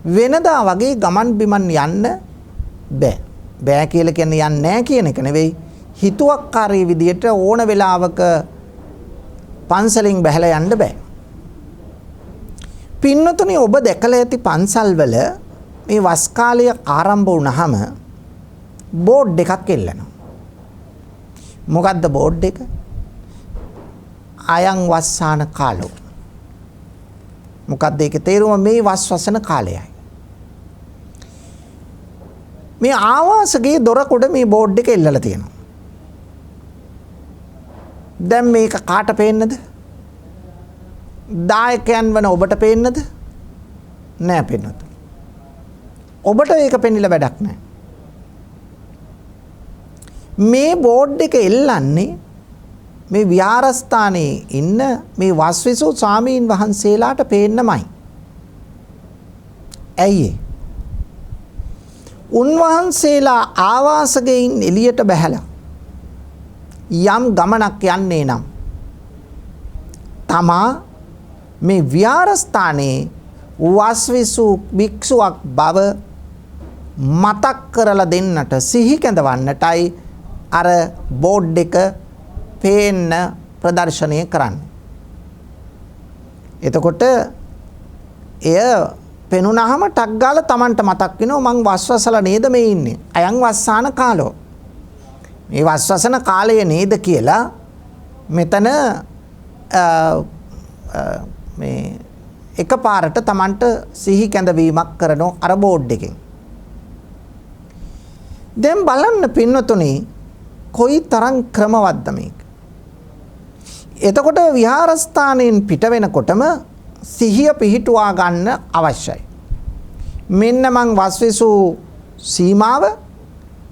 B: වෙනදා වගේ ගමන් බිමන් යන්න බෑ. බෑ කියලා කියන්නේ යන්නේ නැහැ කියන එක නෙවෙයි. හිතුවක්කාරී විදියට ඕන වෙලාවක පන්සලෙන් බැහැලා යන්න බෑ. පින්නතුනි ඔබ දැකලා ඇති පන්සල්වල මේ වස් කාලය ආරම්භ වුණාම බෝඩ් එකක් එල්ලනවා. මොකද්ද බෝඩ් එක? අයං වස්සාන කාලෝ. මොකද්ද ඒකේ තේරුම? මේ වස් වසන කාලයයි. මේ ආවාසගේ දොරකඩ මේ බෝඩ් එක එල්ලලා තියෙනවා. දැන් මේක කාට පේන්නද? දායකයන් වන ඔබට පේන්නද? නෑ පේන්නත්. ඔබට ඒක පෙන්නිලා වැඩක් නෑ. මේ බෝඩ් එක එල්ලන්නේ මේ විහාරස්ථානයේ ඉන්න මේ වස්විසු ස්වාමීන් වහන්සේලාට පේන්නමයි. ඇයි ඒ? උන්වහන්සේලා ආවාසයෙන් එළියට බැහැලා යම් ගමනක් යන්නේ නම් තමා මේ විහාරස්ථානයේ වස්විසු භික්ෂුවක් බව මතක් කරලා දෙන්නට සිහි කැඳවන්නටයි අර බෝඩ් එක පේන්න ප්‍රදර්ශනය කරන්නේ. එතකොට එය පෙනුනහම ටක් ගාලා Tamanට මතක් වෙනවා මං වස්වසලා නේද මේ ඉන්නේ. අයන් වස්සාන කාලෝ. මේ වස්වසන කාලය නේද කියලා මෙතන මේ එකපාරට Tamanට සිහි කැඳවීමක් කරනවා අර බෝඩ් එකෙන්. දැන් බලන්න පින්වතුනි කොයි තරම් ක්‍රමවත්ද මේක. එතකොට විහාරස්ථානයෙන් පිට වෙනකොටම සිහිය පිහිටුවා ගන්න අවශ්‍යයි. මෙන්න මං වස්විසු සීමාව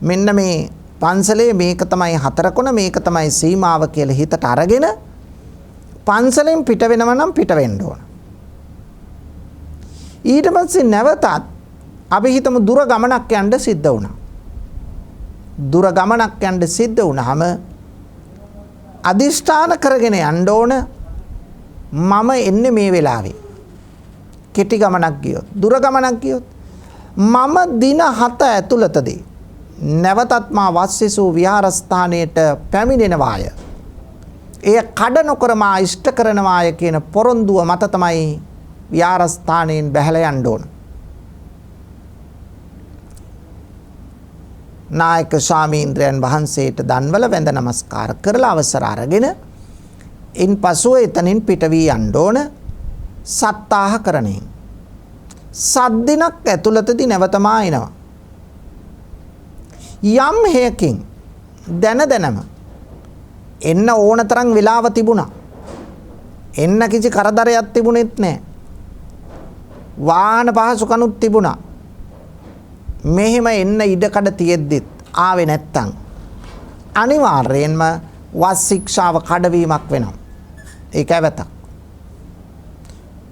B: මෙන්න මේ පන්සලේ මේක තමයි හතර කොන මේක තමයි සීමාව කියලා හිතට අරගෙන පන්සලෙන් පිට වෙනව නම් පිට වෙන්න ඕන. ඊට පස්සේ නැවතත් අපි හිතමු දුර ගමනක් යන්න සිද්ධ වුණා. දුර ගමනක් යන්න සිද්ධ වුණාම අදිෂ්ඨාන කරගෙන යන්න ඕන මම එන්නේ මේ වෙලාවේ. කෙටි ගමනක් ගියොත් දුර ගමනක් ගියොත් මම දින 7 ඇතුළතදී නැවතත් මා වස්සිසු විහාරස්ථානයට පැමිණෙනවාය. එය කඩ නොකර මා ඉෂ්ට කරනවාය කියන පොරොන්දුව මත තමයි විහාරස්ථානයෙන් බැහැලා යන්න ඕන. නායක ස්වාමීන්ද්‍රයන් වහන්සේට දන්වල වැඳ නමස්කාර කරලා අවසර අරගෙන ඉන්පසුව එතනින් පිට වී යන්න ඕන සත්තාහකරණයෙන්. සත් දිනක් ඇතුළතදී නැවතමා එනවා. යම් හේකින් දැනම එන්න ඕන තරම් වෙලාව තිබුණා. එන්න කිසි කරදරයක් තිබුණෙත් නැහැ. වාහන පහසුකනුත් තිබුණා. මෙහෙම එන්න ඉඩකඩ තියෙද්දිත් ආවේ නැත්තම් අනිවාර්යයෙන්ම වස් ශික්ෂාව කඩවීමක් වෙනවා. ඒක ඇවතක්.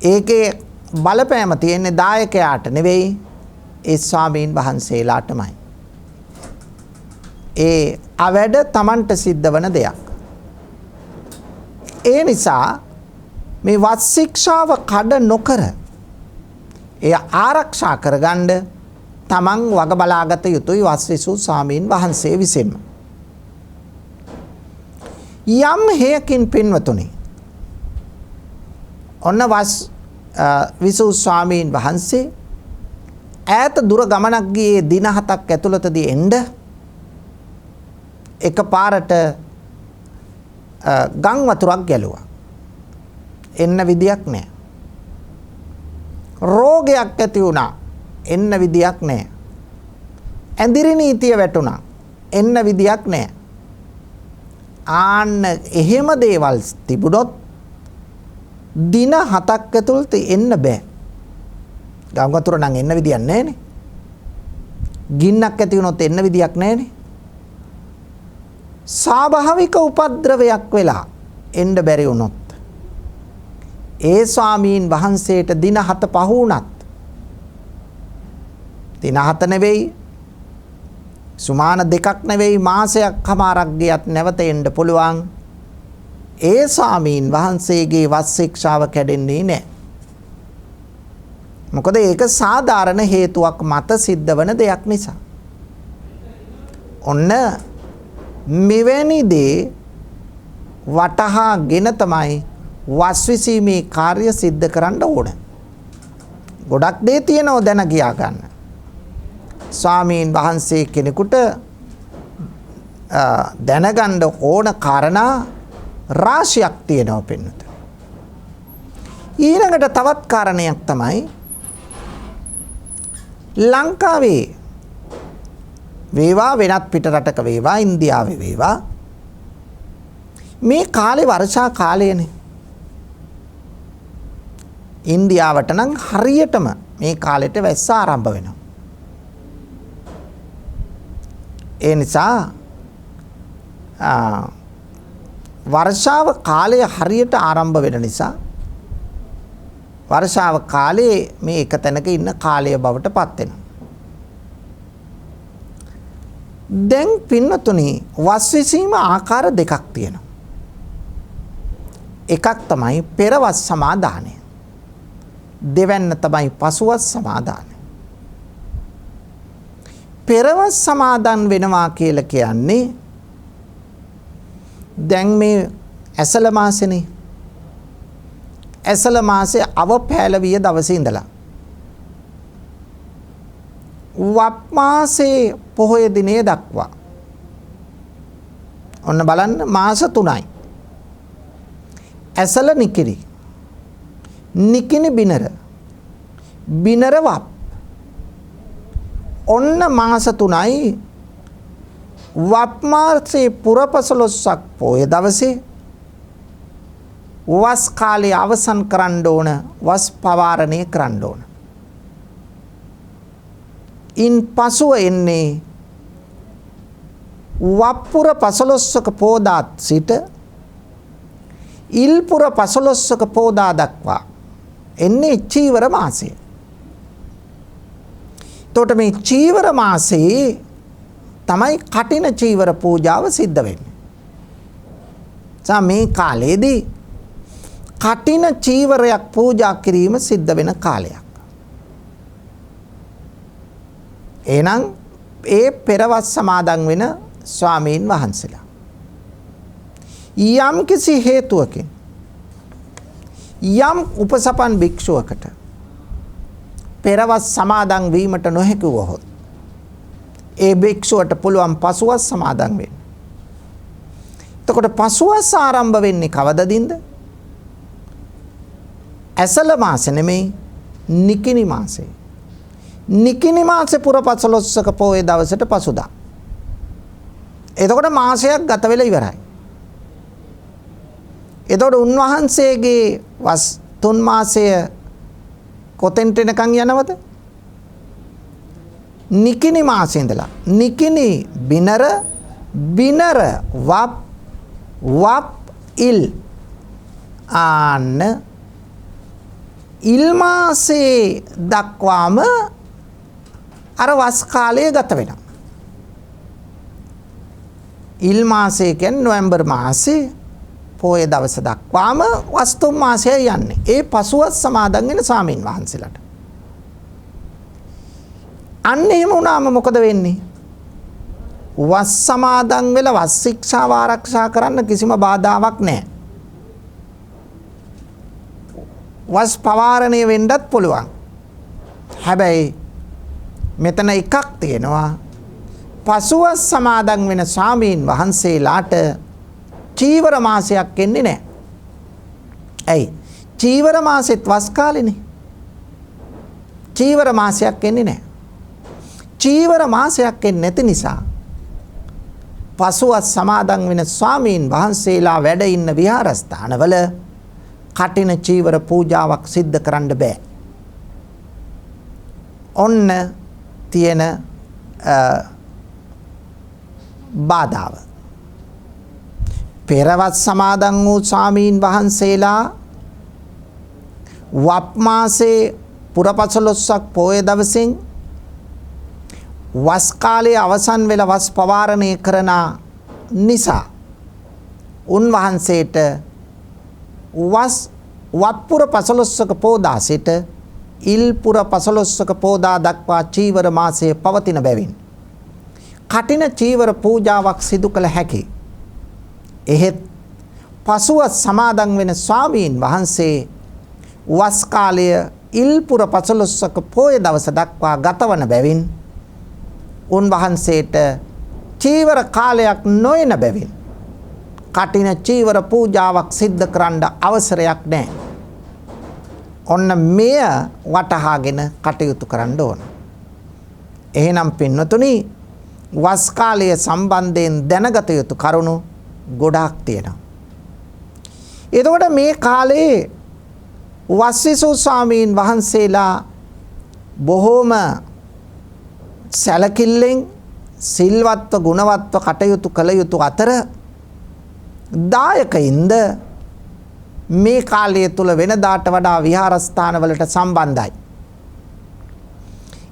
B: ඒකේ බලපෑම තියෙන්නේ දායකයාට නෙවෙයි ඒ ස්වාමීන් වහන්සේලාටමයි. ඒ අවැඩ Tamanට සිද්ධ වන දෙයක්. ඒ නිසා මේ වස් ශික්ෂාව කඩ නොකර එය ආරක්ෂා කරගන්න තමන් වග බලාගත යුතුයි වස්විසු ස්වාමීන් වහන්සේ විසින්ම. යම් හේකින් පින්වතුනි ඔන්න විසු ස්වාමීන් වහන්සේ ඈත දුර ගමනක් ගියේ දින 7ක් ඇතුළතදී එන්න එකපාරට ගම් වතුරක් ගැලුවා. එන්න විදියක් නැහැ. රෝගයක් ඇති වුණා. එන්න විදියක් නැහැ. ඇඳිරි නීතිය වැටුණා. එන්න විදියක් නැහැ. ආන්න එහෙම දේවල් තිබුණොත් දින 7ක් ඇතුළත එන්න බෑ. ගම් වතුර නම් එන්න විදියක් නැහැනේ. ගින්නක් ඇති වුණොත් එන්න විදියක් නැහැනේ. ස්වාභාවික උපද්‍රවයක් වෙලා එන්න බැරි වුණොත් ඒ ස්වාමීන් වහන්සේට දින 7 පහ වුණත් දින 7 නෙවෙයි සුමාන 2ක් නෙවෙයි මාසයක් හමාරක් ගියත් නැවත එන්න පුළුවන්. ඒ ස්වාමීන් වහන්සේගේ වස් ශික්ෂාව කැඩෙන්නේ නැහැ. මොකද ඒක සාධාරණ හේතුවක් මත සිද්ධ වන දෙයක් නිසා. ඔන්න මෙවැනි දේ වටහාගෙන තමයි වස්විසීමේ කාර්ය සිද්ධ කරන්න ඕන. ගොඩක් දේ තියෙනවා දැන ගියා ගන්න. ස්වාමීන් වහන්සේ කෙනෙකුට දැනගන්න ඕන කාරණා රාශියක් තියෙනවා පින්නත. ඊළඟට තවත් කාරණයක් තමයි ලංකාවේ වේවා වෙනත් පිට රටක වේවා ඉන්දියාවේ වේවා මේ කාලේ වර්ෂා කාලයනේ. ඉන්දියාවට නම් හරියටම මේ කාලෙට වැස්ස ආරම්භ වෙනවා. ඒ නිසා වර්ෂාව කාලය හරියට ආරම්භ වෙන නිසා වර්ෂාව කාලයේ මේ එක තැනක ඉන්න කාලය බවට පත් වෙනවා. දැන් පින්නතුනි වස් විසීම ආකාර දෙකක් තියෙනවා. එකක් තමයි පෙරවස් සමාදානය. දෙවැන්න තමයි පසුවස් සමාදානය. පෙරවස් සමාදන් වෙනවා කියලා කියන්නේ දැන් මේ ඇසල මාසෙනේ. ඇසල මාසේ අව පෑලවිය දවසේ ඉඳලා වප් මාසේ පොහොය දිනේ දක්වා ඔන්න බලන්න මාස 3යි. ඇසල නිකිරි, නිකිනි බිනර, බිනර වප්. ඔන්න මාස 3යි. වප් මාසේ පුරපසළොස්වක පොය දවසේ වස් කාලය අවසන් කරන්න ඕන, වස් පවාරණය කරන්න ඕන. ඉන් පසුව එන්නේ වප්පුර පසළොස්වක පෝදාත් සිට ඉල්පුර පසළොස්වක පෝදා දක්වා එන්නේ චීවර මාසය. එතකොට මේ චීවර මාසයේ තමයි කටින චීවර පූජාව සිද්ධ වෙන්නේ. මේ කාලයේදී කටින චීවරයක් පූජා කිරීම සිද්ධ වෙන කාලයක්. එහෙනම් ඒ පෙරවස් සමාදන් වෙන ස්වාමීන් වහන්සේලා යම් කිසි හේතුවකින් යම් උපසපන් භික්ෂුවකට පෙරවස් සමාදන් වීමට නොහැකි වුවහොත් ඒ භික්ෂුවට පුළුවන් පසුවස් සමාදන් වෙන්න. එතකොට පසුවස් ආරම්භ වෙන්නේ කවදදින්ද? ඇසල මාසෙ නෙමෙයි, නිකිනි මාසේ. නිකිනි මාසේ පුරපසළොස්වක පොහොය දවසට පසුදා. එතකොට මාසයක් ගත වෙලා ඉවරයි. එතකොට උන්වහන්සේගේ වස් 3 මාසය කොතෙන්ට එනකන් යනවද? නිකිනි මාසේ ඉඳලා නිකිනි බිනර, බිනර වප්, වප් ඉල්, ආන්න ඉල් මාසේ දක්වාම අර වස් කාලය ගත වෙනවා. ඉල් මාසේ කියන්නේ නොවැම්බර් මාසේ පොය දවස දක්වාම වස් 3 මාසය යන්නේ. ඒ පසුවස් සමාදන් වෙන ස්වාමීන් වහන්සේලාට. අන්න එහෙම වුණාම මොකද වෙන්නේ? වස් සමාදන් වෙලා වස් ශික්ෂාව ආරක්ෂා කරන්න කිසිම බාධාවක් නැහැ. වස් පවාරණය වෙන්නත් පුළුවන්. හැබැයි මෙතන එකක් තියෙනවා. පසුවස් සමාදන් වෙන ස්වාමීන් වහන්සේලාට චීවර මාසයක් එන්නේ නැහැ. ඇයි? චීවර මාසෙත් වස් කාලෙනේ. චීවර මාසයක් එන්නේ නැහැ. චීවර මාසයක් එන්නේ නැති නිසා පසුවස් සමාදන් වෙන ස්වාමීන් වහන්සේලා වැඩ ඉන්න විහාරස්ථානවල කටින චීවර පූජාවක් සිද්ධ කරන්න බෑ. ඔන්න තියෙන බාධාව. පෙරවස් සමාදන් වූ ස්වාමීන් වහන්සේලා වප් මාසේ පුරපසළොස්වක පොය දවසින් වස් කාලයේ අවසන් වෙලා වස් පවාරණය කරන නිසා උන්වහන්සේට වප්පුර පසළොස්වක පෝදා සිට ඉල්පුර පසළොස්වක පෝදා දක්වා චීවර මාසයේ පවතින බැවින් කටින චීවර පූජාවක් සිදු කළ හැකි. එහෙත් පසුව සමාදන් වෙන ස්වාමීන් වහන්සේ වස් කාලය ඉල්පුර පසළොස්වක පොය දවස දක්වා ගතවන බැවින් උන්වහන්සේට චීවර කාලයක් නොයන බැවින් කටින චීවර පූජාවක් සිද්ධ කරන්න අවසරයක් නැහැ. ඔන්න මෙය වටහාගෙන කටයුතු කරන්න ඕන. එහෙනම් පින්වතුනි, වස් කාලය සම්බන්ධයෙන් දැනගත යුතු කරුණු ගොඩාක් තියෙනවා. එතකොට මේ කාලේ වස්විසු ස්වාමීන් වහන්සේලා බොහෝම සැලකිල්ලෙන් සිල්වත්ව ගුණවත්ව කටයුතු කළ යුතු අතර දායකයින්ද මේ කාලය තුල වෙනදාට වඩා විහාරස්ථානවලට සම්බන්ධයි.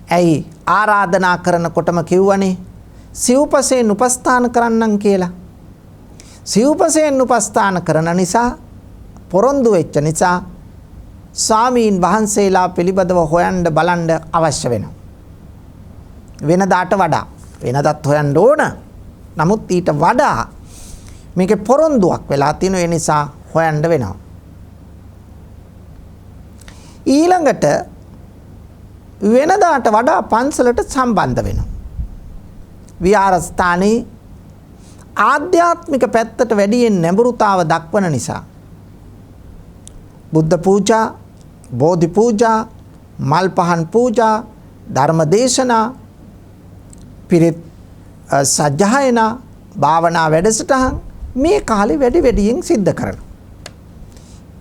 B: ඇයි ආරාධනා කරනකොටම කිව්වනේ සිව්පසයෙන් උපස්ථාන කරන්නම් කියලා. සිව්පසයෙන් උපස්ථාන කරන නිසා පොරොන්දු වෙච්ච නිසා ස්වාමීන් වහන්සේලා පිළිබඳව හොයන්න බලන්න අවශ්‍ය වෙනවා. වෙනදාට වඩා වෙනදත් හොයන්න ඕන. නමුත් ඊට වඩා මේකේ පොරොන්දුවක් වෙලා තියෙන ඒ නිසා හොයන්න වෙනවා. ඊළඟට වෙනදාට වඩා පන්සලට සම්බන්ධ වෙනවා. විහාරස්ථානයේ ආධ්‍යාත්මික පැත්තට වැඩියෙන් නැඹුරුතාව දක්වන නිසා බුද්ධ පූජා, බෝධි පූජා, මල් පහන් පූජා, ධර්ම දේශනා, පිරිත් සජ්ජායනා, භාවනා වැඩසටහන් මේ කාලේ වැඩියෙන් සිද්ධ කරනවා.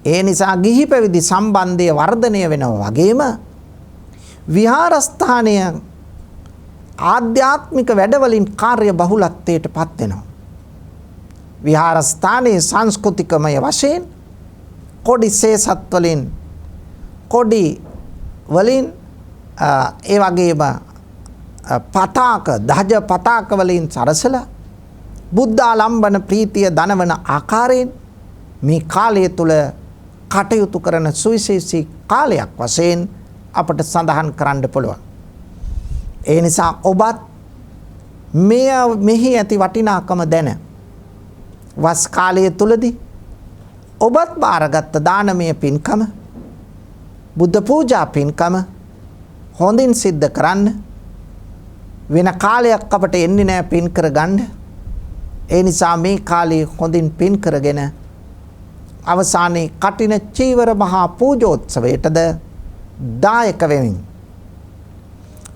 B: ඒ නිසා ගිහි පැවිදි සම්බන්ධය වර්ධනය වෙනවා වගේම විහාරස්ථානය ආධ්‍යාත්මික වැඩවලින් කාර්ය බහුලත්වයට පත් වෙනවා. විහාරස්ථානයේ සංස්කෘතිකමය වශයෙන් කොඩි සේසත් වලින් කොඩි වලින් ඒ වගේම පතාක ධජ පතාක වලින් සරසලා බුද්ධාලම්බන ප්‍රීතිය දනවන ආකාරයෙන් මේ කාලය තුල කටයුතු කරන සුවිශේෂී කාලයක් වශයෙන් අපට සඳහන් කරන්න පුළුවන්. ඒ නිසා ඔබත් මෙහි ඇති වටිනාකම දැන වස් කාලය තුලදී ඔබත් බාරගත් දානමය පින්කම, බුද්ධ පූජා පින්කම හොඳින් සිද්ධ කරන්න. වෙන කාලයක් අපට එන්නේ නැහැ පින් කරගන්න. ඒ නිසා මේ කාලේ හොඳින් පින් කරගෙන අවසානයේ කටින චීවර මහා පූජෝත්සවයටද දායක වෙමින්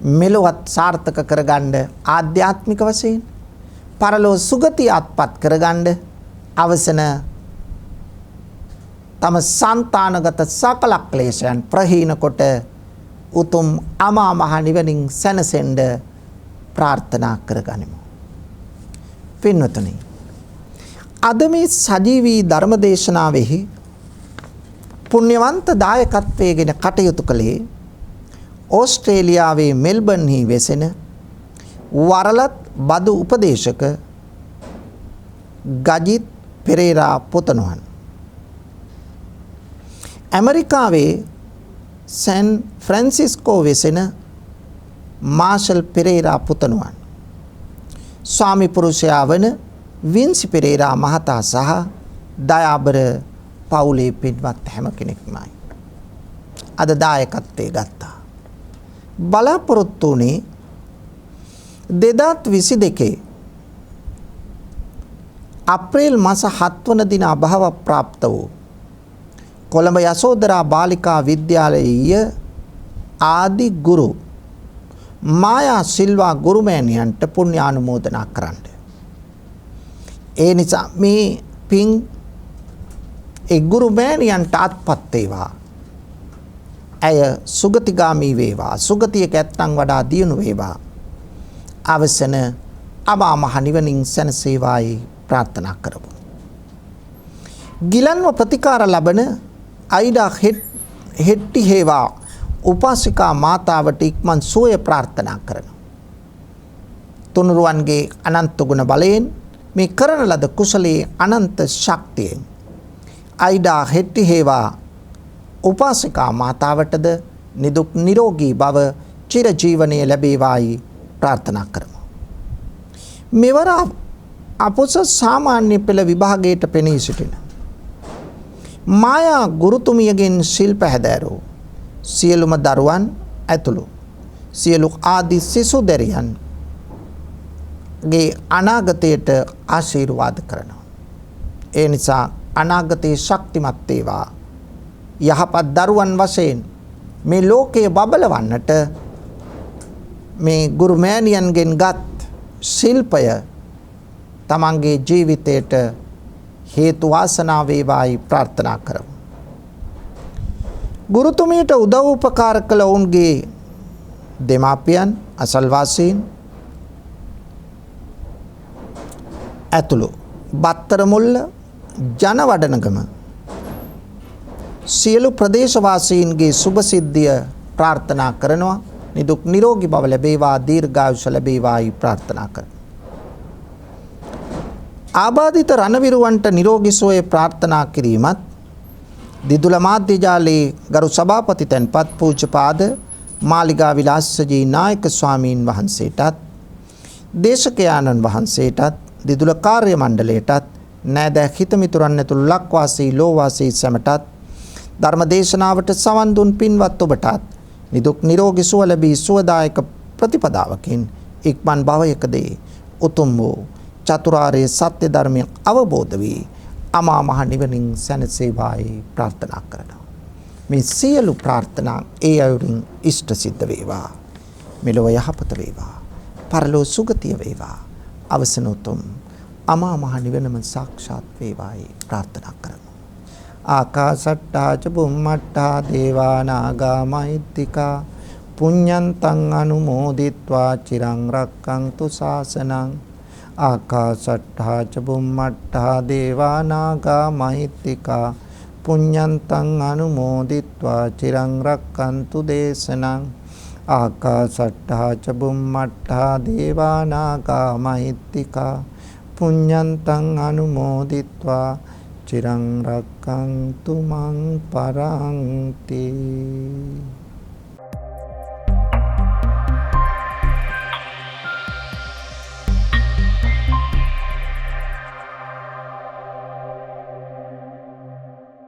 B: මෙලොවත් සාර්ථක කරගන්න, ආධ්‍යාත්මික වශයෙන් පරලෝ සුගතිය අත්පත් කරගන්න අවසන තම సంతానගත සකල ක්ලේශයන් ප්‍රහීන කොට උතුම් අමා මහ නිවනින් සැනසෙන්න ප්‍රාර්ථනා කරගනිමු. පින්වතුනි, අද මේ සජීවී ධර්ම දේශනාවෙහි පුණ්‍යවන්ත දායකත්වයෙන් කටයුතු කළේ ඕස්ට්‍රේලියාවේ මෙල්බර්න්හි වෙසෙන වරලත් බදු උපදේශක ගජිත් පෙරේරා පුතණුවන්. ඇමරිකාවේ සෑන් ෆ්‍රැන්සිස්කෝ වෙසෙන මාෂල් පෙරේරා පුතණුවන්. ස්වාමි පුරුෂයා වන වින්සි පෙරේරා මහතා සහ දයාබර පවුලේ පින්වත් හැම කෙනෙක්මයි අද දායකත්වයේ ගත්තා. බලාපොරොත්තු වුණේ 2022 අප්‍රේල් මාස 7 වන දින අභාව ප්‍රාප්ත වූ කොළඹ යසෝදරා බාලිකා විද්‍යාලයේ ආදි ගුරු මායා සිල්වා ගුරුමෑණියන්ට පුණ්‍යානුමෝදනා කරන්න. ඒ නිසා මේ පින් ඒ ගුරුමෑණියන්ට අත්පත් වේවා. ඇය සුගතිගාමී වේවා. සුගතියක ඇත්තන් වඩා දියුණු වේවා. අවසන අමා මහ නිවනින් සැනසේවායි ප්‍රාර්ථනා කරමු. ගිලන්ව ප්‍රතිකාර ලබන අයිඩා හෙට්ටි හේවා උපාසිකා මාතාවට ඉක්මන් සුවය ප්‍රාර්ථනා කරනවා. තුනුරුවන්ගේ අනන්ත ගුණ බලයෙන් මේ කරන ලද කුසලයේ අනන්ත ශක්තියෙන් අයිඩා හෙට්ටි හේවා උපාසිකා මාතාවටද නිදුක් නිරෝගී බව චිරජීවනයේ ලැබේවායි ප්‍රාර්ථනා කරමු. මෙවර අපොස සාමාන්‍ය පෙළ විභාගයට පෙනී සිටින මායා ගුරුතුමියගෙන් ශිල්ප හැදෑරූ සියලුම දරුවන් ඇතුළු සියලු ආදි සිසු දැරියන්ගේ අනාගතයට ආශිර්වාද කරනවා. ඒ නිසා අනාගතයේ ශක්තිමත් වේවා. යහපත් දරුවන් වශයෙන් මේ ලෝකයේ බබලවන්නට මේ ගුරුමෑණියන්ගෙන් ගත් ශිල්පය තමන්ගේ ජීවිතයට හේතු වාසනා වේවායි ප්‍රාර්ථනා කරමු. ගුරුතුමියට උදව් උපකාර කළ ඔවුන්ගේ දෙමාපියන් අසල්වාසීන් ඇතුළු බත්තර මුල්ල ජනවඩනගම සියලු ප්‍රදේශවාසීන්ගේ සුභ සිද්ධිය ප්‍රාර්ථනා කරනවා. නිදුක් නිරෝගී බව ලැබේවා, දීර්ඝායුෂ ලැබේවායි ප්‍රාර්ථනා කරනවා. ආබාධිත රණවිරුවන්ට නිරෝගී සුවය ප්‍රාර්ථනා කිරීමත් දිදුල මාධ්‍ය ජාලයේ ගරු සභාපති තැන්පත් පූජ්‍යපාද මාලිගා විලාසජී නායක ස්වාමීන් වහන්සේටත් දේශකයාණන් වහන්සේටත් දිදුල කාර්ය මණ්ඩලයටත් නෑදෑ හිතමිතුරන් ඇතුළු ලක්වාසී ලෝවාසී සැමටත් ධර්ම දේශනාවට සවන් දුන් පින්වත් ඔබටත් නිදුක් නිරෝගී සුව ලැබී සුවදායක ප්‍රතිපදාවකින් ඉක්මන් භවයකදී උතුම් වූ චතුරාර්ය සත්‍ය ධර්මය අවබෝධ වී අමා මහ නිවනින් සැනසේවායි ප්‍රාර්ථනා කරනවා. මේ සියලු ප්‍රාර්ථනා ඒ අයුරින් ඉෂ්ට සිද්ධ වේවා. මෙලොව යහපත වේවා. පරලෝ සුගතිය වේවා. අවසන උතුම් අමා මහ නිවනම සාක්ෂාත් වේවායි ප්‍රාර්ථනා කරමු. ආකාසට්ටා ච බුම්මට්ටා දේවා නාග මහිත්‍තිකා පුඤ්ඤන්තං අනුමෝදිත්වා චිරං රක්ඛන්තු ශාසනං. ආකාසට්ටා ච බුම්මට්ටා දේවා නාග මහිත්‍තිකා පුඤ්ඤන්තං අනුමෝදිත්වා චිරං රක්ඛන්තු දේශනං. ආකාසට්ටා ච බුම්මට්ටා දේවා නාග මහිත්‍තිකා පුඤ්ඤන්තං අනුමෝදිත්වා චිරං රක්ඛන්තු මං පරන්ති.